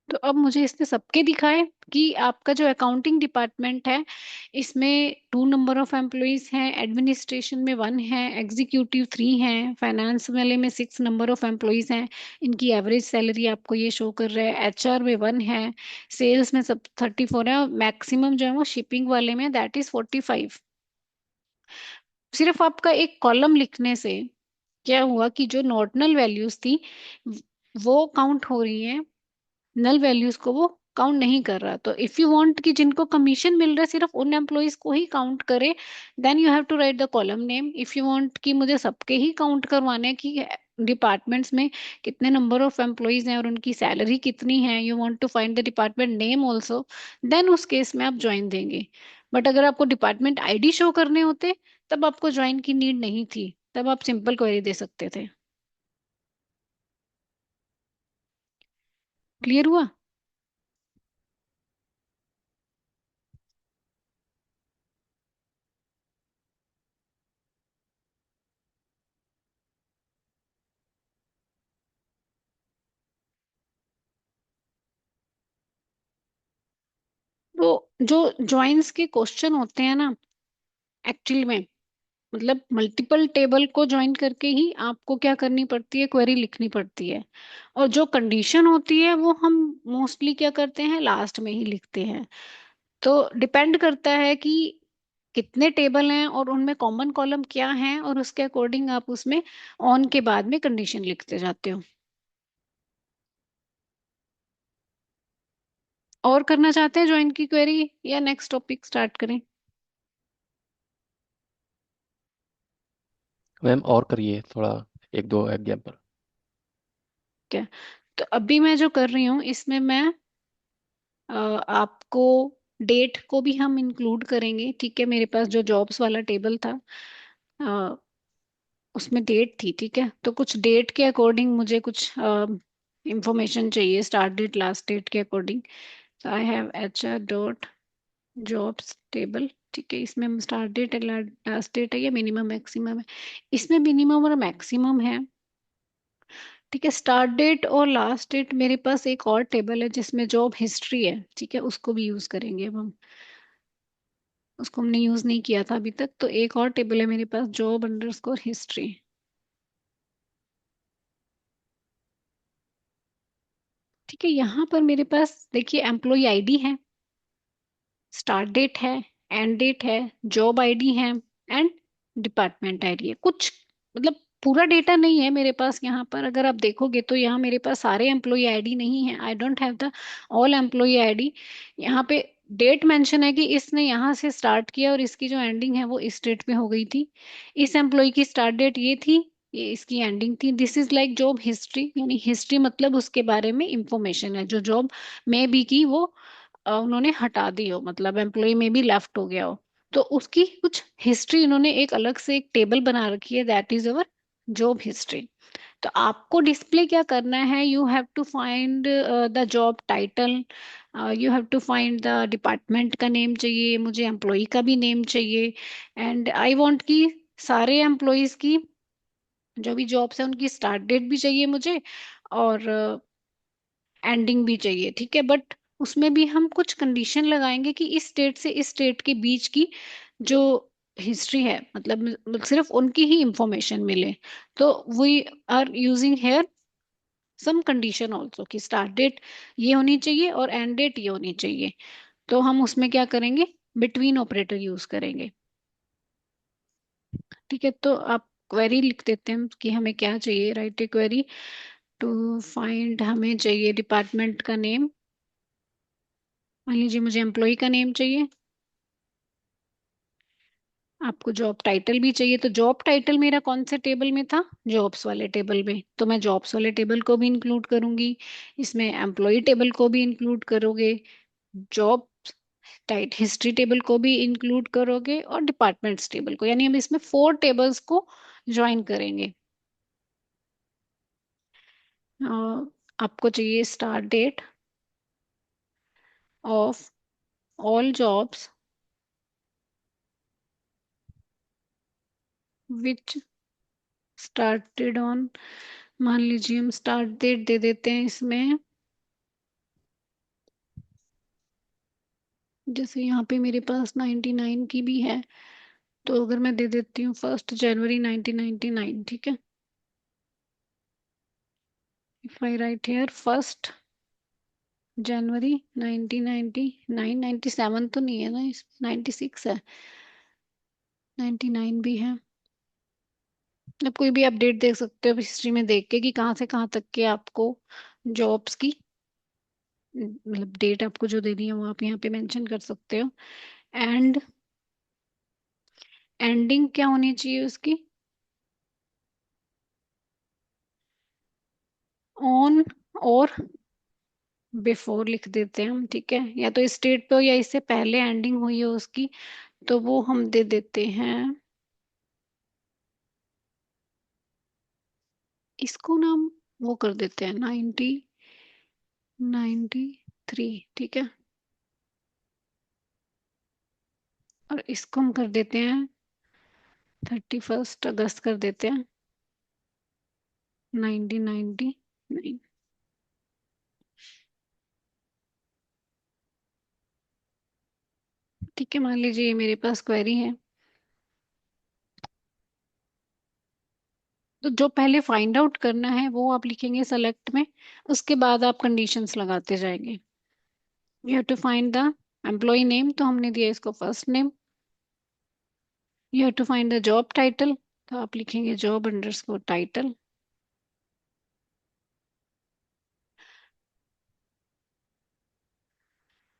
[SPEAKER 1] तो अब मुझे इसने सबके दिखाए कि आपका जो अकाउंटिंग डिपार्टमेंट है इसमें 2 नंबर ऑफ एम्प्लॉयज हैं, एडमिनिस्ट्रेशन में 1 है, एग्जीक्यूटिव 3 हैं, फाइनेंस वाले में 6 नंबर ऑफ एम्प्लॉयज हैं, इनकी एवरेज सैलरी आपको ये शो कर रहा है, एचआर में 1 है, सेल्स में सब 34 है, और मैक्सिमम जो है वो शिपिंग वाले में, दैट इज 45। सिर्फ आपका एक कॉलम लिखने से क्या हुआ कि जो नॉर्डिनल वैल्यूज थी वो काउंट हो रही है, नल वैल्यूज को वो काउंट नहीं कर रहा। तो इफ यू वांट कि जिनको कमीशन मिल रहा है सिर्फ उन एम्प्लॉयज को ही काउंट करे, then you have to write the column name. If you want कि मुझे सबके ही काउंट करवाने हैं कि डिपार्टमेंट्स में कितने नंबर ऑफ एम्प्लॉयज हैं और उनकी सैलरी कितनी है, you want to find the department name also, then उस केस में आप ज्वाइन देंगे। बट अगर आपको डिपार्टमेंट आईडी शो करने होते तब आपको ज्वाइन की नीड नहीं थी, तब आप सिंपल क्वेरी दे सकते थे। क्लियर हुआ? तो जो ज्वाइंस के क्वेश्चन होते हैं ना, एक्चुअली में मतलब मल्टीपल टेबल को ज्वाइन करके ही आपको क्या करनी पड़ती है, क्वेरी लिखनी पड़ती है। और जो कंडीशन होती है वो हम मोस्टली क्या करते हैं, लास्ट में ही लिखते हैं। तो डिपेंड करता है कि कितने टेबल हैं और उनमें कॉमन कॉलम क्या है, और उसके अकॉर्डिंग आप उसमें ऑन के बाद में कंडीशन लिखते जाते हो। और करना चाहते हैं ज्वाइन की क्वेरी, या नेक्स्ट टॉपिक स्टार्ट करें?
[SPEAKER 2] मैम और करिए थोड़ा, एक दो एग्जाम्पल।
[SPEAKER 1] क्या? तो अभी मैं जो कर रही हूँ इसमें मैं आपको डेट को भी हम इंक्लूड करेंगे, ठीक है। मेरे पास जो जॉब्स वाला टेबल था अ, उसमें डेट थी, ठीक है। तो कुछ डेट के अकॉर्डिंग मुझे कुछ इंफॉर्मेशन चाहिए, स्टार्ट डेट लास्ट डेट के अकॉर्डिंग। तो I have H R dot jobs table, ठीक है। इसमें स्टार्ट डेट है, लास्ट डेट है, या मिनिमम मैक्सिमम है। इसमें मिनिमम और मैक्सिमम है, ठीक है। स्टार्ट डेट और लास्ट डेट, मेरे पास एक और टेबल है जिसमें जॉब हिस्ट्री है, ठीक है, उसको भी यूज करेंगे अब हम। उसको हमने यूज नहीं किया था अभी तक, तो एक और टेबल है मेरे पास, जॉब अंडरस्कोर हिस्ट्री, ठीक है। यहाँ पर मेरे पास देखिए एम्प्लॉय आईडी है, स्टार्ट डेट है, एंड डेट है, जॉब आईडी है, एंड डिपार्टमेंट आईडी है। कुछ मतलब पूरा डेटा नहीं है मेरे पास यहाँ पर। अगर आप देखोगे तो यहाँ मेरे पास सारे एम्प्लॉय आईडी नहीं है, I don't have the all employ ID. यहाँ पे डेट मेंशन है कि इसने यहाँ से स्टार्ट किया और इसकी जो एंडिंग है वो इस डेट पे हो गई थी। इस एम्प्लॉय की स्टार्ट डेट ये थी, ये इसकी एंडिंग थी। This is like job history, यानी हिस्ट्री मतलब उसके बारे में इंफॉर्मेशन है, जो जॉब में भी की वो उन्होंने हटा दी हो, मतलब एम्प्लॉय में भी लेफ्ट हो गया हो। तो उसकी कुछ हिस्ट्री इन्होंने एक अलग से एक टेबल बना रखी है, that is our job history. तो आपको डिस्प्ले क्या करना है, you have to find the job title, you have to find the department का नेम चाहिए मुझे, एम्प्लॉय का भी नेम चाहिए, एंड आई वांट कि सारे एम्प्लॉयज की जो भी जॉब्स है उनकी स्टार्ट डेट भी चाहिए मुझे, और एंडिंग भी चाहिए, ठीक है। बट उसमें भी हम कुछ कंडीशन लगाएंगे कि इस स्टेट से इस स्टेट के बीच की जो हिस्ट्री है, मतलब सिर्फ उनकी ही इंफॉर्मेशन मिले। तो we are using here some condition also कि स्टार्ट डेट ये होनी चाहिए और एंड डेट ये होनी चाहिए। तो हम उसमें क्या करेंगे, बिटवीन ऑपरेटर यूज करेंगे, ठीक है। तो आप क्वेरी लिख देते हैं कि हमें क्या चाहिए, write a query to find, हमें चाहिए डिपार्टमेंट का नेम, मान लीजिए मुझे एम्प्लॉय का नेम चाहिए, आपको जॉब टाइटल भी चाहिए। तो जॉब टाइटल मेरा कौन से टेबल में था, जॉब्स वाले टेबल में, तो मैं जॉब्स वाले टेबल को भी इंक्लूड करूंगी, इसमें एम्प्लॉय टेबल को भी इंक्लूड करोगे, जॉब टाइट हिस्ट्री टेबल को भी इंक्लूड करोगे, और डिपार्टमेंट्स टेबल को, यानी हम इसमें 4 टेबल्स को ज्वाइन करेंगे। अ, आपको चाहिए start date of all jobs which started on, मान लीजिए हम स्टार्ट डेट दे देते हैं इसमें, जैसे यहाँ पे मेरे पास 99 की भी है, तो अगर मैं दे देती हूँ 1 जनवरी 1999, ठीक है। इफ आई राइट हेयर 1 जनवरी 1999, 97 तो नहीं है ना, इस 96 है, 99 भी है। आप कोई भी अपडेट देख सकते हो हिस्ट्री में देख के कि कहाँ से कहाँ तक के आपको जॉब्स की मतलब डेट आपको जो देनी है वो आप यहाँ पे मेंशन कर सकते हो। एंड एंडिंग क्या होनी चाहिए उसकी, ऑन और बिफोर लिख देते हैं हम, ठीक है। या तो इस डेट पे हो या इससे पहले एंडिंग हुई हो उसकी, तो वो हम दे देते हैं, इसको नाम वो कर देते हैं 1993, ठीक है। और इसको हम कर देते हैं 31 अगस्त कर देते हैं 1999, ठीक है। मान लीजिए ये मेरे पास क्वेरी है, तो जो पहले फाइंड आउट करना है वो आप लिखेंगे सेलेक्ट में, उसके बाद आप कंडीशंस लगाते जाएंगे। You have to find the employee name, तो हमने दिया इसको first name. You have to find the job title, तो आप लिखेंगे job underscore title.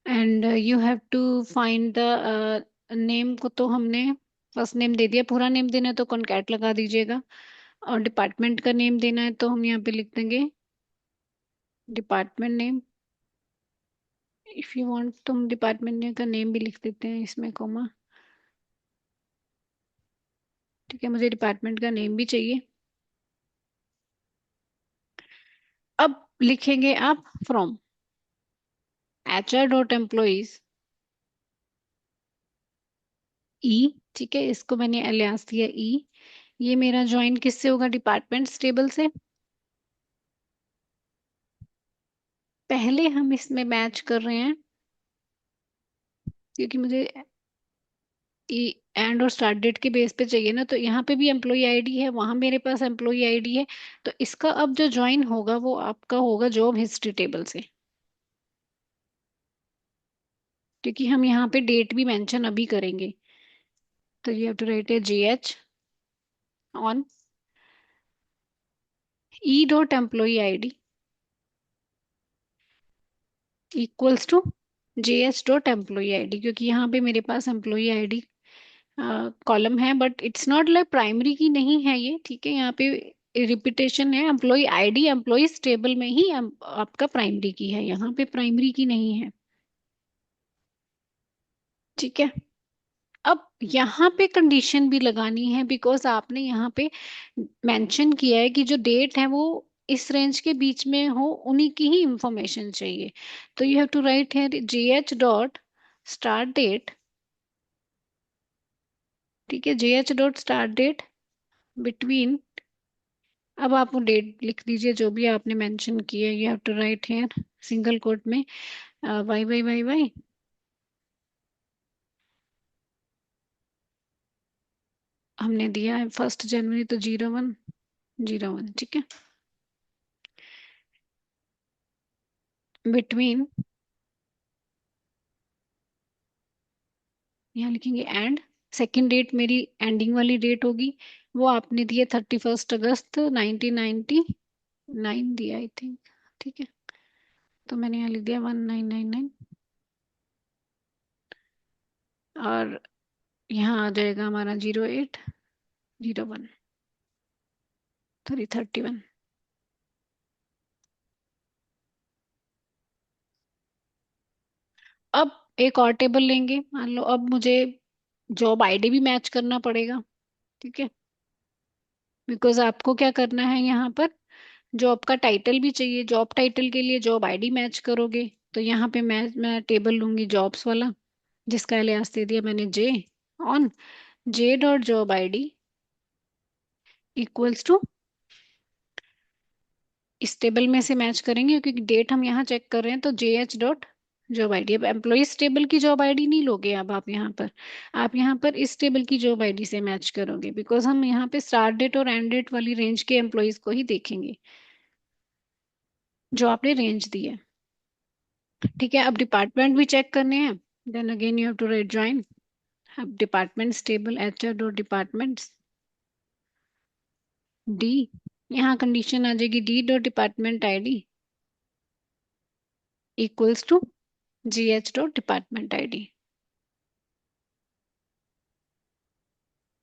[SPEAKER 1] And you have to find the name को, तो हमने फर्स्ट नेम दे दिया, पूरा नेम देना है तो कॉन्कैट लगा दीजिएगा, और डिपार्टमेंट का नेम देना है तो हम यहाँ पे लिख देंगे department name. If you want तो हम डिपार्टमेंट का नेम भी लिख देते हैं इसमें कोमा, ठीक है। मुझे डिपार्टमेंट का नेम भी चाहिए। अब लिखेंगे आप फ्रॉम HR.employees ई, ठीक है, इसको मैंने अलियास दिया ई। ये मेरा ज्वाइन किससे होगा, डिपार्टमेंट्स टेबल से। पहले हम इसमें मैच कर रहे हैं क्योंकि मुझे एंड और स्टार्ट डेट के बेस पे चाहिए ना, तो यहाँ पे भी एम्प्लॉय आईडी है, वहां मेरे पास एम्प्लॉय आईडी है। तो इसका अब जो ज्वाइन होगा वो आपका होगा जॉब हिस्ट्री टेबल से, क्योंकि हम यहाँ पे डेट भी मेंशन अभी करेंगे। तो you have to write a GH on E.employee ID equals to JH.employee ID, क्योंकि यहाँ पे मेरे पास एम्प्लॉय आईडी कॉलम है, but it's not like primary की नहीं है ये, ठीक है। यहाँ पे रिपीटेशन है, एम्प्लॉय आईडी एम्प्लॉयज टेबल में ही आपका प्राइमरी की है, यहाँ पे प्राइमरी की नहीं है, ठीक है। अब यहाँ पे कंडीशन भी लगानी है, बिकॉज आपने यहाँ पे मेंशन किया है कि जो डेट है वो इस रेंज के बीच में हो, उन्हीं की ही इंफॉर्मेशन चाहिए। तो you have to write here GH dot start date. ठीक है, GH dot start date between. अब आप वो डेट लिख दीजिए जो भी आपने मेंशन किया, you have to write here single quote में वाई वाई वाई वाई। हमने दिया है 1 जनवरी, तो 01/01, ठीक है, बिटवीन। यहाँ लिखेंगे एंड, सेकेंड डेट मेरी एंडिंग वाली डेट होगी, वो आपने दिया 31 अगस्त 1999 दिया आई थिंक। ठीक है, तो मैंने यहाँ लिख दिया 1999। और यहाँ आ जाएगा हमारा 08/01, सॉरी 31। अब एक और टेबल लेंगे, मान लो अब मुझे जॉब आईडी भी मैच करना पड़ेगा। ठीक है, बिकॉज आपको क्या करना है यहाँ पर, जॉब का टाइटल भी चाहिए, जॉब टाइटल के लिए जॉब आईडी मैच करोगे। तो यहाँ पे मैं टेबल लूंगी जॉब्स वाला, जिसका एलियास दे दिया मैंने on J dot job ID equals to, इस टेबल में से मैच करेंगे क्योंकि डेट हम यहाँ चेक कर रहे हैं, तो JH डॉट जॉब आईडी। अब एम्प्लॉइज टेबल की जॉब आईडी नहीं लोगे, अब आप यहाँ पर इस टेबल की जॉब आईडी से मैच करोगे, बिकॉज हम यहाँ पे स्टार्ट डेट और एंड डेट वाली रेंज के एम्प्लॉइज को ही देखेंगे जो आपने रेंज दी है। ठीक है, अब डिपार्टमेंट भी चेक करने हैं, then again you have to write join. अब departments table HR dot departments D, यहाँ कंडीशन आ जाएगी D dot department ID equals to GH dot department ID.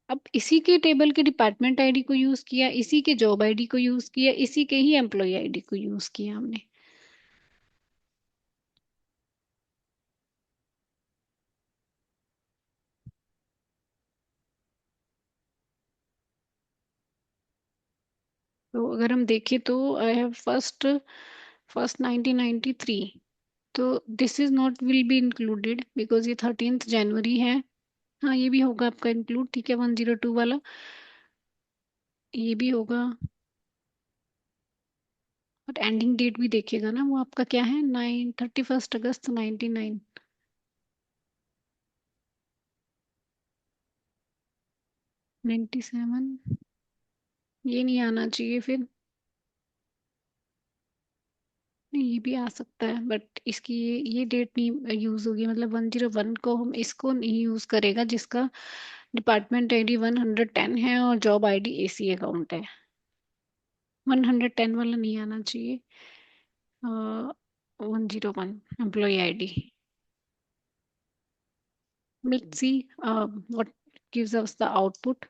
[SPEAKER 1] अब इसी के टेबल के डिपार्टमेंट आईडी को यूज किया, इसी के जॉब आईडी को यूज किया, इसी के ही एम्प्लॉय आईडी को यूज किया हमने। तो अगर हम देखें तो आई हैव फर्स्ट फर्स्ट 1993, तो this is not will be included because ये 13 जनवरी है। हाँ, ये भी होगा आपका इंक्लूड, ठीक है, 102 वाला ये भी होगा। और एंडिंग डेट भी देखिएगा ना, वो आपका क्या है, 31 अगस्त 1999। 97, ये नहीं आना चाहिए फिर। नहीं, ये भी आ सकता है बट इसकी ये डेट नहीं यूज होगी, मतलब 101 को हम इसको नहीं यूज करेगा, जिसका डिपार्टमेंट आईडी 110 है और जॉब आईडी AC अकाउंट है। 110 वाला नहीं आना चाहिए। 101 employee ID. Let's see what gives us the output.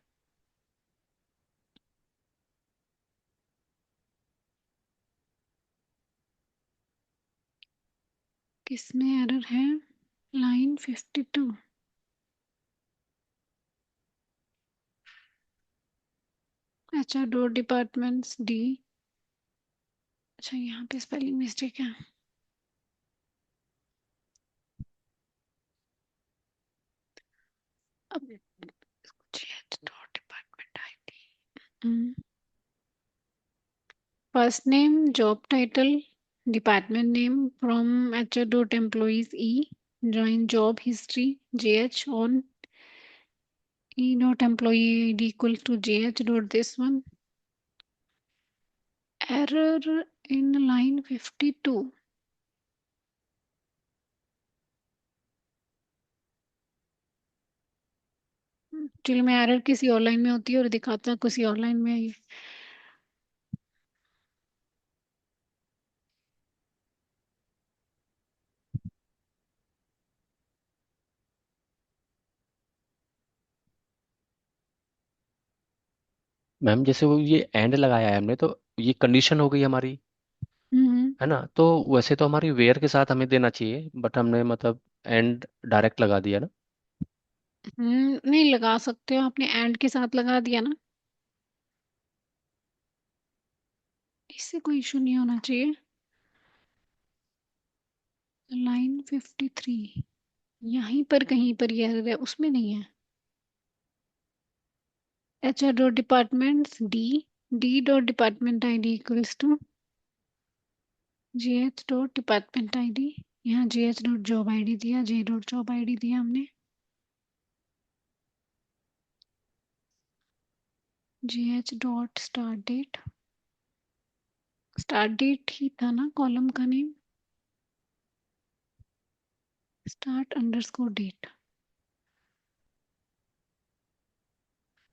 [SPEAKER 1] किसमें एरर है, लाइन 52। अच्छा, डोर डिपार्टमेंट्स D। अच्छा, यहाँ पे स्पेलिंग मिस्टेक है। अब door department ID, first name, job title, department name from HR dot employees join job history JH on E dot employee ID equal to JH dot this one. Error in line 52। चलिए, मैं एरर किसी और लाइन में होती है और दिखाता है किसी और लाइन में है ये।
[SPEAKER 2] मैम जैसे वो ये एंड लगाया है हमने, तो ये कंडीशन हो गई हमारी,
[SPEAKER 1] हम्म।
[SPEAKER 2] है ना? तो वैसे तो हमारी वेयर के साथ हमें देना चाहिए, बट हमने मतलब एंड डायरेक्ट लगा दिया ना।
[SPEAKER 1] नहीं लगा सकते हो, आपने एंड के साथ लगा दिया ना, इससे कोई इशू नहीं होना चाहिए। लाइन 53, यहीं पर कहीं पर ये error है, उसमें नहीं है। HR dot department D, D dot department ID equals to GH dot department ID। यहाँ GH डॉट जॉब ID दिया, J डॉट जॉब ID दिया हमने। GH dot start date, start date ही था ना कॉलम का name, start underscore date.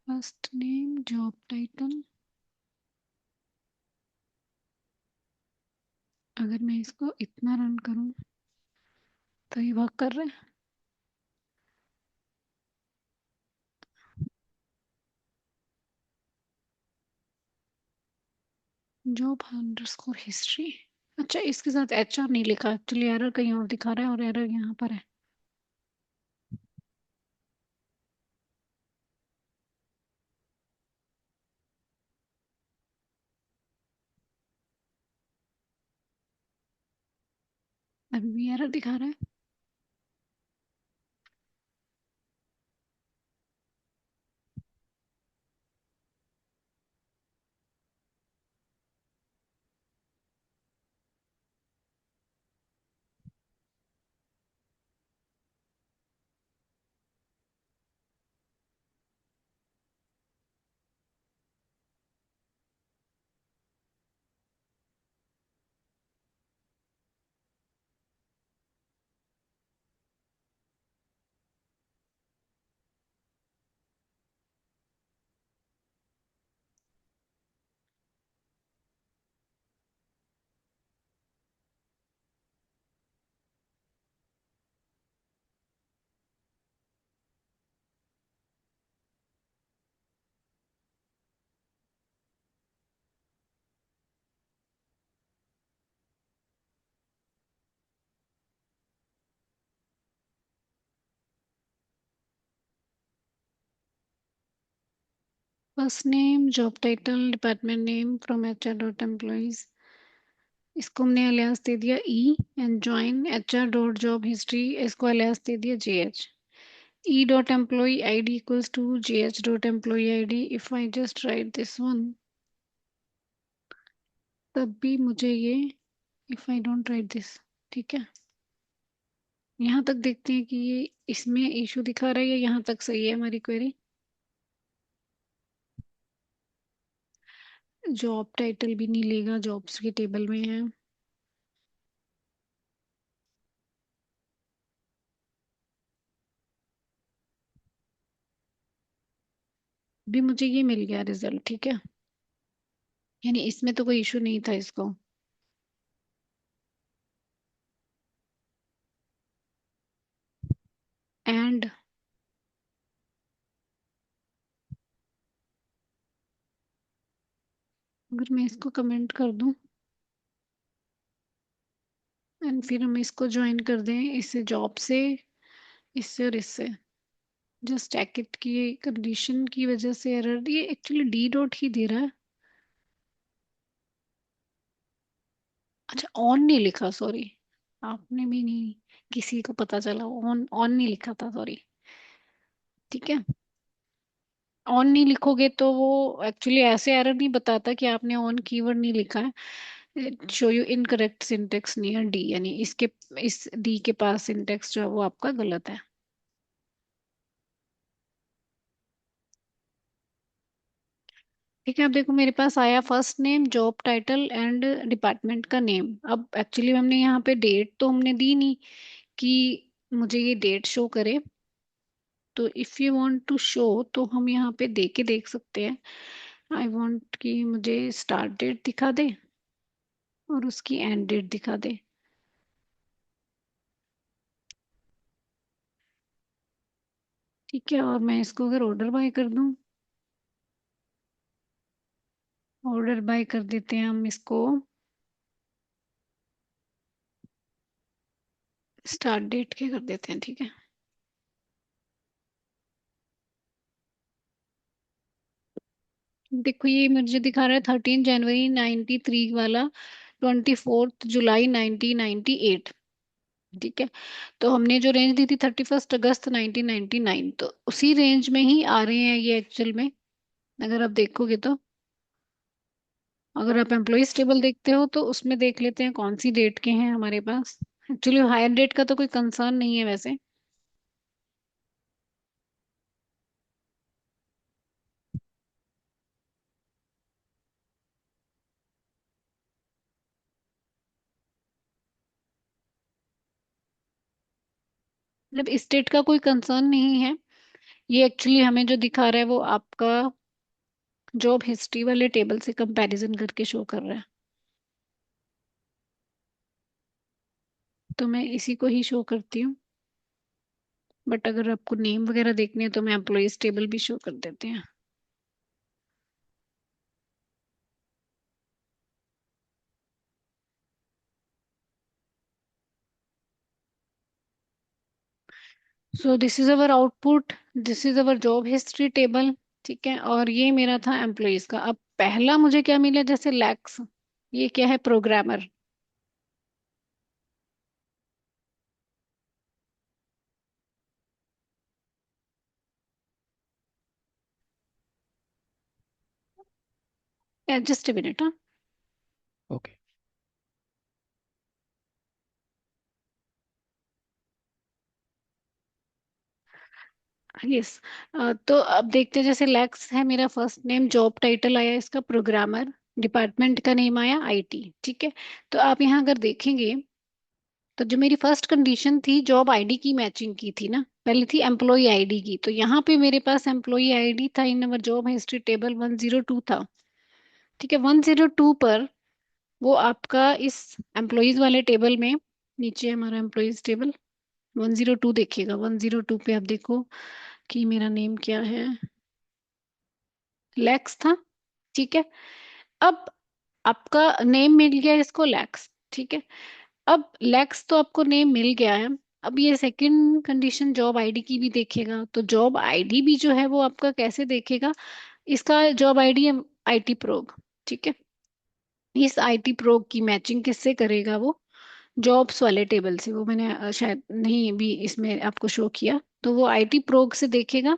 [SPEAKER 1] First name job title, अगर मैं इसको इतना रन करूं तो ये वर्क कर रहा है। जॉब अंडरस्कोर हिस्ट्री, अच्छा इसके साथ HR नहीं लिखा, एक्चुअली एरर कहीं और दिखा रहा है और एरर यहाँ पर है। अभी भी एरर दिखा रहा है। First name job title department name from HR dot employees, इसको हमने अलियास दे दिया E, and join HR dot job history, इसको अलियास दे दिया JH। E dot employee ID equals to JH dot employee ID। If I just write this one, तब भी मुझे ये, if I don't write this, ठीक है। यहाँ तक देखते हैं कि ये इसमें इशू दिखा रहा है या यहाँ तक सही है हमारी क्वेरी। जॉब टाइटल भी नहीं लेगा, जॉब्स के टेबल में है। भी मुझे ये मिल गया रिजल्ट, ठीक है, यानी इसमें तो कोई इशू नहीं था इसको। एंड अगर मैं इसको कमेंट कर दूं एंड फिर हम इसको ज्वाइन कर दें इससे, जॉब से, इससे और इससे, जस्ट चेक इट की कंडीशन की वजह से एरर, ये एक्चुअली डी डॉट ही दे रहा है। अच्छा ऑन नहीं लिखा, सॉरी, आपने भी नहीं, किसी को पता चला ऑन, ऑन नहीं लिखा था, सॉरी। ठीक है, ऑन नहीं लिखोगे तो वो एक्चुअली ऐसे एरर नहीं बताता कि आपने ऑन कीवर्ड नहीं लिखा है। Show you incorrect syntax near D, यानी इसके, इस डी के पास सिंटेक्स जो है वो आपका गलत है। ठीक है, अब देखो मेरे पास आया first name job title and department का नेम। अब एक्चुअली हमने यहाँ पे डेट तो हमने दी नहीं कि मुझे ये डेट शो करे, तो if you want to show तो हम यहाँ पे दे के देख सकते हैं। आई वांट कि मुझे स्टार्ट डेट दिखा दे और उसकी एंड डेट दिखा दे। ठीक है, और मैं इसको अगर ऑर्डर बाय कर दूं, ऑर्डर बाय कर देते हैं हम इसको स्टार्ट डेट के कर देते हैं, ठीक है। देखो ये मुझे दिखा रहा है 13 जनवरी 93 वाला, 24 जुलाई 1998। ठीक है। तो हमने जो रेंज दी थी 31 अगस्त 1999, तो उसी रेंज में ही आ रहे हैं ये एक्चुअल में। अगर आप देखोगे तो, अगर आप एम्प्लॉयज टेबल देखते हो तो उसमें देख लेते हैं कौन सी डेट के हैं हमारे पास। एक्चुअली हायर डेट का तो कोई कंसर्न नहीं है वैसे। मतलब स्टेट का कोई कंसर्न नहीं है। ये एक्चुअली हमें जो दिखा रहा है वो आपका जॉब हिस्ट्री वाले टेबल से कंपैरिजन करके शो कर रहा है। तो मैं इसी को ही शो करती हूँ। बट अगर आपको नेम वगैरह देखने हैं तो मैं एम्प्लॉयज टेबल भी शो कर देती हूँ। So this is our output, this is our job history table. ठीक है, और ये मेरा था एम्प्लॉयज का। अब पहला मुझे क्या मिला, जैसे लैक्स, ये क्या है, programmer. Just a minute.
[SPEAKER 2] Okay.
[SPEAKER 1] Yes. तो अब देखते हैं, जैसे लैक्स है मेरा फर्स्ट नेम, जॉब टाइटल आया इसका प्रोग्रामर, डिपार्टमेंट का नेम आया आईटी। ठीक है। तो आप यहाँ अगर देखेंगे तो जो मेरी फर्स्ट कंडीशन थी जॉब आईडी की मैचिंग की थी ना, पहले थी एम्प्लॉय आईडी की, तो यहाँ पे मेरे पास एम्प्लॉय आईडी था इन अवर जॉब हिस्ट्री टेबल 102 था। ठीक है, 102 पर वो आपका इस एम्प्लॉयज वाले टेबल में, नीचे हमारा एम्प्लॉयज टेबल 102 देखिएगा। 102 पे आप देखो कि मेरा नेम क्या है, लैक्स था। ठीक है। अब आपका नेम मिल गया इसको लैक्स। ठीक है। अब लैक्स तो आपको नेम मिल गया है। अब ये सेकंड कंडीशन जॉब आईडी की भी देखेगा, तो जॉब आईडी भी जो है वो आपका कैसे देखेगा, इसका जॉब आईडी है आईटी प्रोग। ठीक है। इस आईटी प्रोग की मैचिंग किससे करेगा वो, जॉब्स वाले टेबल से। वो मैंने शायद नहीं भी इसमें आपको शो किया, तो वो आईटी प्रोग से देखेगा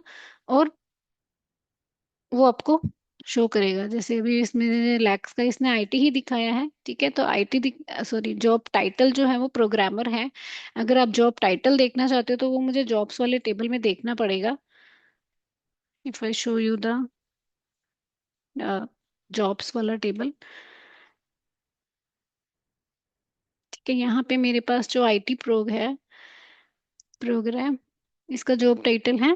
[SPEAKER 1] और वो आपको शो करेगा। जैसे अभी इसमें लैक्स का इसने आईटी ही दिखाया है। ठीक है, तो आईटी, सॉरी, जॉब टाइटल जो है वो प्रोग्रामर है। अगर आप जॉब टाइटल देखना चाहते हो तो वो मुझे जॉब्स वाले टेबल में देखना पड़ेगा। If I show you the jobs वाला टेबल। ठीक है, यहाँ पे मेरे पास जो आईटी प्रोग है, प्रोग्राम, इसका जॉब टाइटल है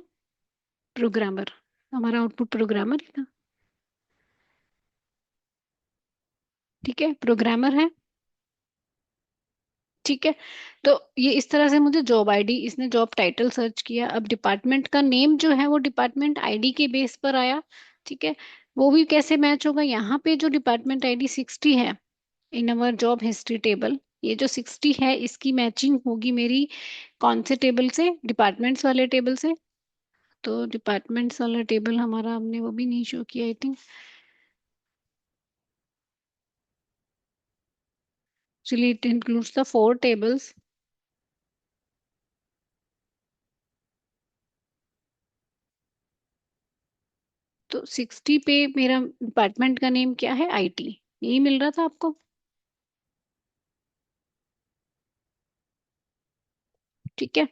[SPEAKER 1] प्रोग्रामर। हमारा आउटपुट प्रोग्रामर है ना। ठीक है, प्रोग्रामर है। ठीक है। तो ये इस तरह से मुझे जॉब आईडी, इसने जॉब टाइटल सर्च किया। अब डिपार्टमेंट का नेम जो है वो डिपार्टमेंट आईडी के बेस पर आया। ठीक है। वो भी कैसे मैच होगा, यहाँ पे जो डिपार्टमेंट आईडी 60 है इन अवर जॉब हिस्ट्री टेबल, ये जो 60 है इसकी मैचिंग होगी मेरी कौन से टेबल से, डिपार्टमेंट्स वाले टेबल से। तो डिपार्टमेंट्स वाला टेबल हमारा, हमने वो भी नहीं शो किया आई थिंक। चलिए, इट इंक्लूड्स द 4 टेबल्स। तो 60 पे मेरा डिपार्टमेंट का नेम क्या है, आईटी, यही मिल रहा था आपको। ठीक है।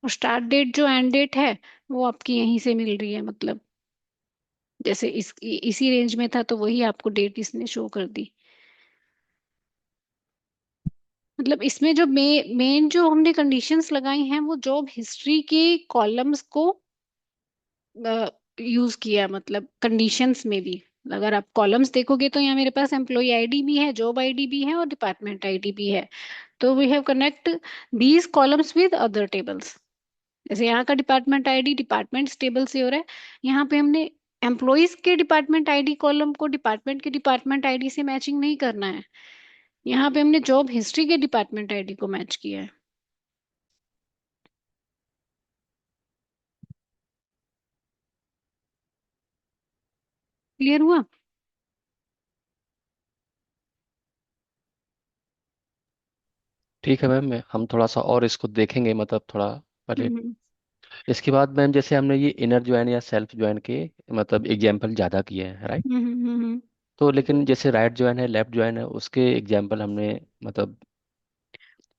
[SPEAKER 1] और स्टार्ट डेट जो एंड डेट है वो आपकी यहीं से मिल रही है, मतलब जैसे इसी रेंज में था तो वही आपको डेट इसने शो कर दी। मतलब इसमें जो मेन जो हमने कंडीशंस लगाई हैं वो जॉब हिस्ट्री के कॉलम्स को यूज किया, मतलब कंडीशंस में भी। अगर आप कॉलम्स देखोगे तो यहाँ मेरे पास एम्प्लॉय आईडी भी है, जॉब आईडी भी है और डिपार्टमेंट आईडी भी है। तो we have connect these columns with other tables. जैसे यहाँ का डिपार्टमेंट आईडी डिपार्टमेंट टेबल से हो रहा है, यहाँ पे हमने एम्प्लॉयज के डिपार्टमेंट आईडी कॉलम को डिपार्टमेंट के डिपार्टमेंट आईडी से मैचिंग नहीं करना है, यहाँ पे हमने जॉब हिस्ट्री के डिपार्टमेंट आईडी को मैच किया है। क्लियर हुआ?
[SPEAKER 2] ठीक है मैम, हम थोड़ा सा और इसको देखेंगे, मतलब थोड़ा पहले।
[SPEAKER 1] हम्म
[SPEAKER 2] इसके बाद मैम, जैसे हमने ये इनर ज्वाइन या सेल्फ ज्वाइन के मतलब एग्जाम्पल ज़्यादा किए हैं, राइट?
[SPEAKER 1] हम्म हम्म हम्म, हम्म।
[SPEAKER 2] तो लेकिन जैसे राइट ज्वाइन है, लेफ्ट ज्वाइन है, उसके एग्जाम्पल हमने मतलब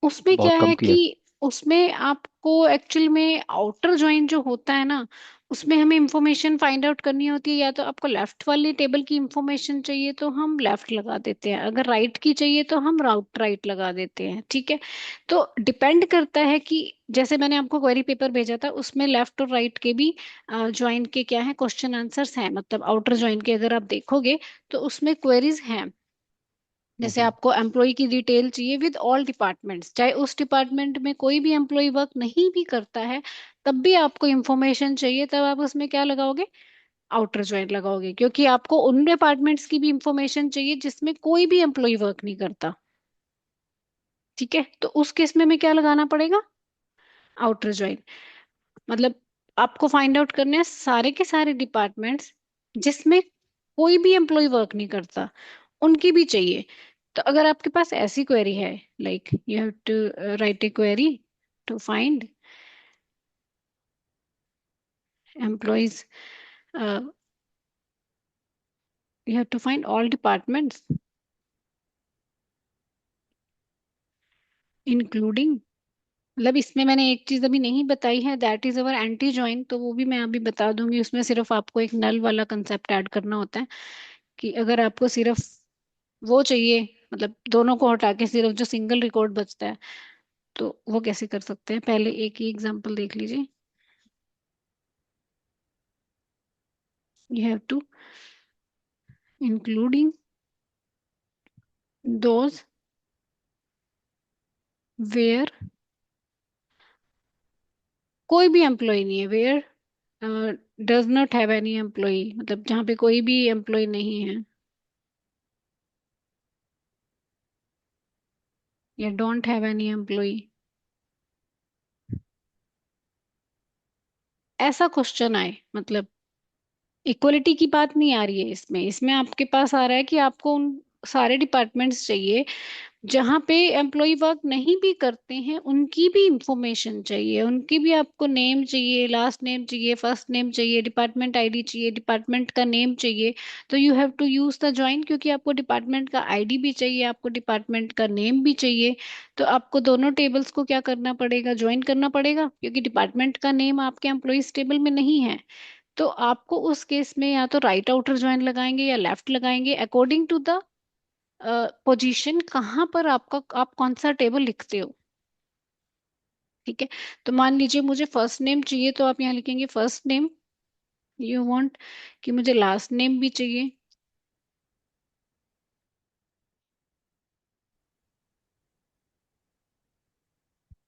[SPEAKER 1] उसमें क्या
[SPEAKER 2] बहुत कम
[SPEAKER 1] है
[SPEAKER 2] किए।
[SPEAKER 1] कि उसमें आपको एक्चुअल में आउटर जॉइन जो होता है ना, उसमें हमें इंफॉर्मेशन फाइंड आउट करनी होती है। या तो आपको लेफ्ट वाली टेबल की इंफॉर्मेशन चाहिए तो हम लेफ्ट लगा देते हैं, अगर राइट की चाहिए तो हम राइट लगा देते हैं, ठीक है। तो डिपेंड करता है कि जैसे मैंने आपको क्वेरी पेपर भेजा था, उसमें लेफ्ट और राइट के भी ज्वाइन के क्या है, क्वेश्चन आंसर्स हैं। मतलब आउटर ज्वाइन के अगर आप देखोगे तो उसमें क्वेरीज हैं। जैसे
[SPEAKER 2] हम्म।
[SPEAKER 1] आपको एम्प्लॉय की डिटेल चाहिए विद ऑल डिपार्टमेंट्स, चाहे उस डिपार्टमेंट में कोई भी एम्प्लॉय वर्क नहीं भी करता है, तब भी आपको इंफॉर्मेशन चाहिए, तब आप उसमें क्या लगाओगे, आउटर ज्वाइन लगाओगे, क्योंकि आपको उन डिपार्टमेंट्स की भी इंफॉर्मेशन चाहिए जिसमें कोई भी एम्प्लॉय वर्क नहीं करता। ठीक है, तो उस केस में हमें क्या लगाना पड़ेगा, आउटर ज्वाइन। मतलब आपको फाइंड आउट करने हैं सारे के सारे डिपार्टमेंट्स जिसमें कोई भी एम्प्लॉय वर्क नहीं करता, उनकी भी चाहिए। तो अगर आपके पास ऐसी क्वेरी है, like you have to write a query to find employees, you have to find all departments including, मतलब इसमें मैंने एक चीज अभी नहीं बताई है, that is our anti join, तो वो भी मैं अभी बता दूंगी। उसमें सिर्फ आपको एक नल वाला कंसेप्ट ऐड करना होता है, कि अगर आपको सिर्फ वो चाहिए, मतलब दोनों को हटा के सिर्फ जो सिंगल रिकॉर्ड बचता है, तो वो कैसे कर सकते हैं, पहले एक ही एग्जांपल देख लीजिए। You have to including those where कोई भी एम्प्लॉय नहीं है, where does not have any employee, मतलब जहाँ पे कोई भी एम्प्लॉय नहीं है, या डोंट हैव एनी एम्प्लॉय, ऐसा क्वेश्चन आए। मतलब इक्वलिटी की बात नहीं आ रही है इसमें, इसमें आपके पास आ रहा है कि आपको उन सारे डिपार्टमेंट्स चाहिए जहाँ पे एम्प्लॉय वर्क नहीं भी करते हैं, उनकी भी इंफॉर्मेशन चाहिए, उनकी भी आपको नेम चाहिए, लास्ट नेम चाहिए, फर्स्ट नेम चाहिए, डिपार्टमेंट आईडी चाहिए, डिपार्टमेंट का नेम चाहिए। तो you have to use the join, क्योंकि आपको डिपार्टमेंट का आईडी भी चाहिए, आपको डिपार्टमेंट का नेम भी चाहिए। तो आपको दोनों टेबल्स को क्या करना पड़ेगा, ज्वाइन करना पड़ेगा, क्योंकि डिपार्टमेंट का नेम आपके एम्प्लॉयज टेबल में नहीं है। तो आपको उस केस में या तो राइट आउटर ज्वाइन लगाएंगे या लेफ्ट लगाएंगे, अकॉर्डिंग टू द पोजीशन, कहाँ पर आपका आप कौन सा टेबल लिखते हो। ठीक है, तो मान लीजिए मुझे फर्स्ट नेम चाहिए, तो आप यहाँ लिखेंगे फर्स्ट नेम। यू वांट कि मुझे लास्ट नेम भी चाहिए,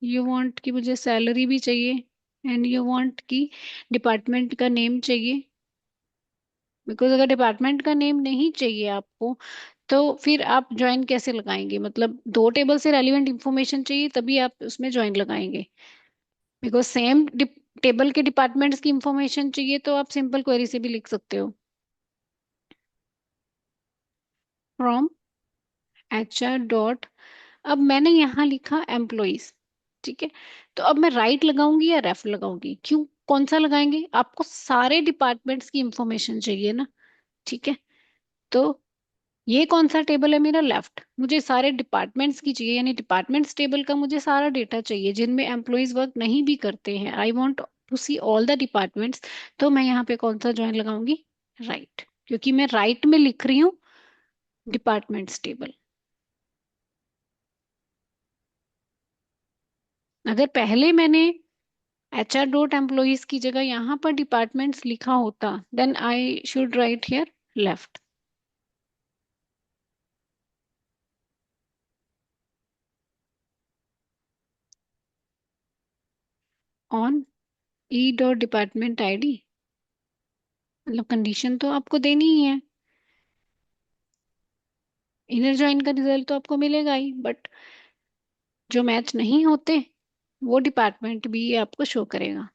[SPEAKER 1] यू वांट कि मुझे सैलरी भी चाहिए, एंड यू वांट कि डिपार्टमेंट का नेम चाहिए। बिकॉज अगर डिपार्टमेंट का नेम नहीं चाहिए आपको, तो फिर आप ज्वाइन कैसे लगाएंगे, मतलब दो टेबल से रेलिवेंट इंफॉर्मेशन चाहिए तभी आप उसमें ज्वाइन लगाएंगे। बिकॉज सेम टेबल के डिपार्टमेंट्स की इंफॉर्मेशन चाहिए तो आप सिंपल क्वेरी से भी लिख सकते हो, फ्रॉम HR डॉट, अब मैंने यहाँ लिखा एम्प्लॉइज, ठीक है। तो अब मैं राइट लगाऊंगी या रेफ लगाऊंगी, क्यों, कौन सा लगाएंगे, आपको सारे डिपार्टमेंट्स की इंफॉर्मेशन चाहिए ना। ठीक है, तो ये कौन सा टेबल है मेरा, लेफ्ट, मुझे सारे डिपार्टमेंट्स की चाहिए, यानी डिपार्टमेंट्स टेबल का मुझे सारा डेटा चाहिए जिनमें एम्प्लॉयज वर्क नहीं भी करते हैं, I want to see all the departments. तो मैं यहाँ पे कौन सा ज्वाइन लगाऊंगी, राइट, क्योंकि मैं राइट में लिख रही हूँ डिपार्टमेंट्स टेबल। अगर पहले मैंने HR डॉट एम्प्लॉयज की जगह यहाँ पर डिपार्टमेंट्स लिखा होता, then I should write here left on E dot department ID. मतलब कंडीशन तो आपको देनी ही है, इनर जॉइन का रिजल्ट तो आपको मिलेगा ही, बट जो मैच नहीं होते वो डिपार्टमेंट भी ये आपको शो करेगा।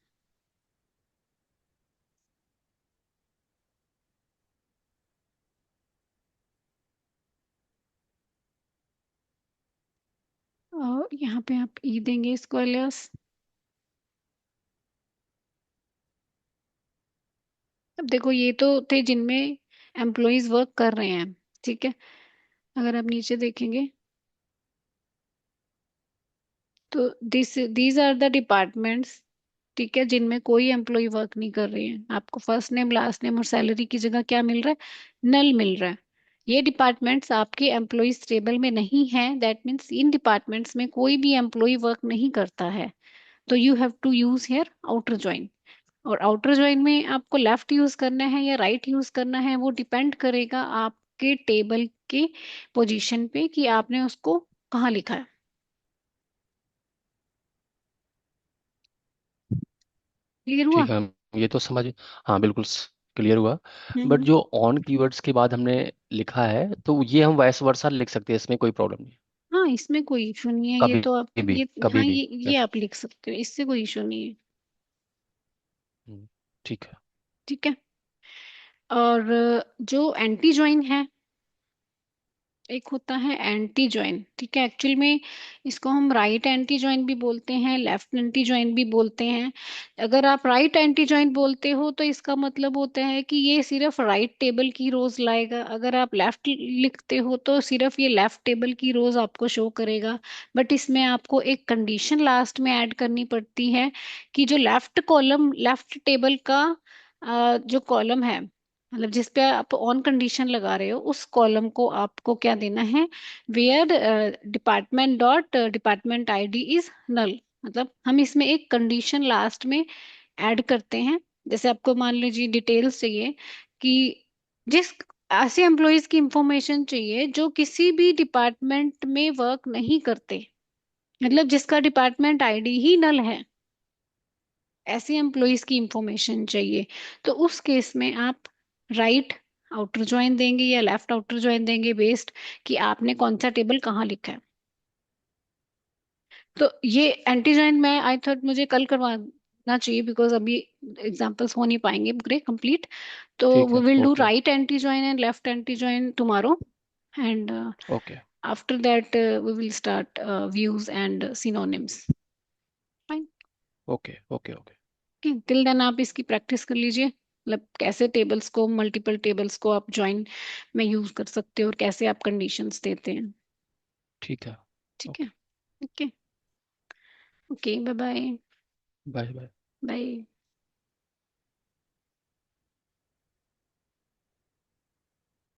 [SPEAKER 1] यहाँ पे आप ई देंगे इसको एलियास। अब देखो ये तो थे जिनमें एम्प्लॉयज वर्क कर रहे हैं, ठीक है। अगर आप नीचे देखेंगे तो दीज आर द डिपार्टमेंट्स, ठीक है, जिनमें कोई एम्प्लॉय वर्क नहीं कर रही है। आपको फर्स्ट नेम लास्ट नेम और सैलरी की जगह क्या मिल रहा है, नल मिल रहा है। ये डिपार्टमेंट्स आपके एम्प्लॉयज टेबल में नहीं है, दैट मीन्स इन डिपार्टमेंट्स में कोई भी एम्प्लॉय वर्क नहीं करता है। तो you have to use here outer join. और आउटर ज्वाइन में आपको लेफ्ट यूज करना है या राइट यूज करना है, वो डिपेंड करेगा आपके टेबल के पोजीशन पे कि आपने उसको कहाँ लिखा है। क्लियर हुआ?
[SPEAKER 2] ठीक है, ये तो समझ, हाँ बिल्कुल क्लियर हुआ। बट
[SPEAKER 1] हम्म।
[SPEAKER 2] जो ऑन कीवर्ड्स के बाद हमने लिखा है तो ये हम वाइस वर्सा लिख सकते हैं, इसमें कोई प्रॉब्लम नहीं।
[SPEAKER 1] हाँ, इसमें कोई इशू नहीं है, ये
[SPEAKER 2] कभी
[SPEAKER 1] तो आप
[SPEAKER 2] भी,
[SPEAKER 1] ये,
[SPEAKER 2] कभी
[SPEAKER 1] हाँ
[SPEAKER 2] भी।
[SPEAKER 1] ये आप लिख सकते हो, इससे कोई इशू नहीं है।
[SPEAKER 2] हम्म, ठीक है।
[SPEAKER 1] ठीक है। और जो एंटी ज्वाइन है, एक होता है एंटी ज्वाइन, ठीक है। एक्चुअल में इसको हम राइट एंटी ज्वाइन भी बोलते हैं, लेफ्ट एंटी ज्वाइन भी बोलते हैं। अगर आप राइट एंटी ज्वाइन बोलते हो तो इसका मतलब होता है कि ये सिर्फ राइट टेबल की रोज लाएगा। अगर आप लेफ्ट लिखते हो तो सिर्फ ये लेफ्ट टेबल की रोज आपको शो करेगा। बट इसमें आपको एक कंडीशन लास्ट में ऐड करनी पड़ती है कि जो लेफ्ट कॉलम, लेफ्ट टेबल का जो कॉलम है, मतलब जिस पे आप ऑन कंडीशन लगा रहे हो, उस कॉलम को आपको क्या देना है, where department dot department ID is null. मतलब हम इसमें एक कंडीशन लास्ट में ऐड करते हैं। जैसे आपको मान लीजिए डिटेल्स चाहिए कि जिस ऐसे एम्प्लॉयज की इंफॉर्मेशन चाहिए जो किसी भी डिपार्टमेंट में वर्क नहीं करते, मतलब जिसका डिपार्टमेंट आईडी ही नल है, ऐसे एम्प्लॉयज की इंफॉर्मेशन चाहिए। तो उस केस में आप राइट आउटर ज्वाइन देंगे या लेफ्ट आउटर ज्वाइन देंगे, बेस्ड कि आपने कौन सा टेबल कहाँ लिखा है। तो ये एंटी ज्वाइन मैं आई थॉट मुझे कल करवाना चाहिए, बिकॉज अभी एग्जांपल्स हो नहीं पाएंगे पूरे कंप्लीट। तो
[SPEAKER 2] ठीक
[SPEAKER 1] वी
[SPEAKER 2] है,
[SPEAKER 1] will do
[SPEAKER 2] okay.
[SPEAKER 1] Right anti join and left anti join tomorrow, and
[SPEAKER 2] okay,
[SPEAKER 1] after that we will start views and synonyms.
[SPEAKER 2] Okay, okay, okay.
[SPEAKER 1] Till then आप इसकी प्रैक्टिस कर लीजिए, मतलब कैसे टेबल्स को, मल्टीपल टेबल्स को आप ज्वाइन में यूज कर सकते हो और कैसे आप कंडीशंस देते हैं।
[SPEAKER 2] ठीक है।
[SPEAKER 1] ठीक है।
[SPEAKER 2] Okay.
[SPEAKER 1] Okay. Okay, bye bye.
[SPEAKER 2] Bye bye.
[SPEAKER 1] Bye.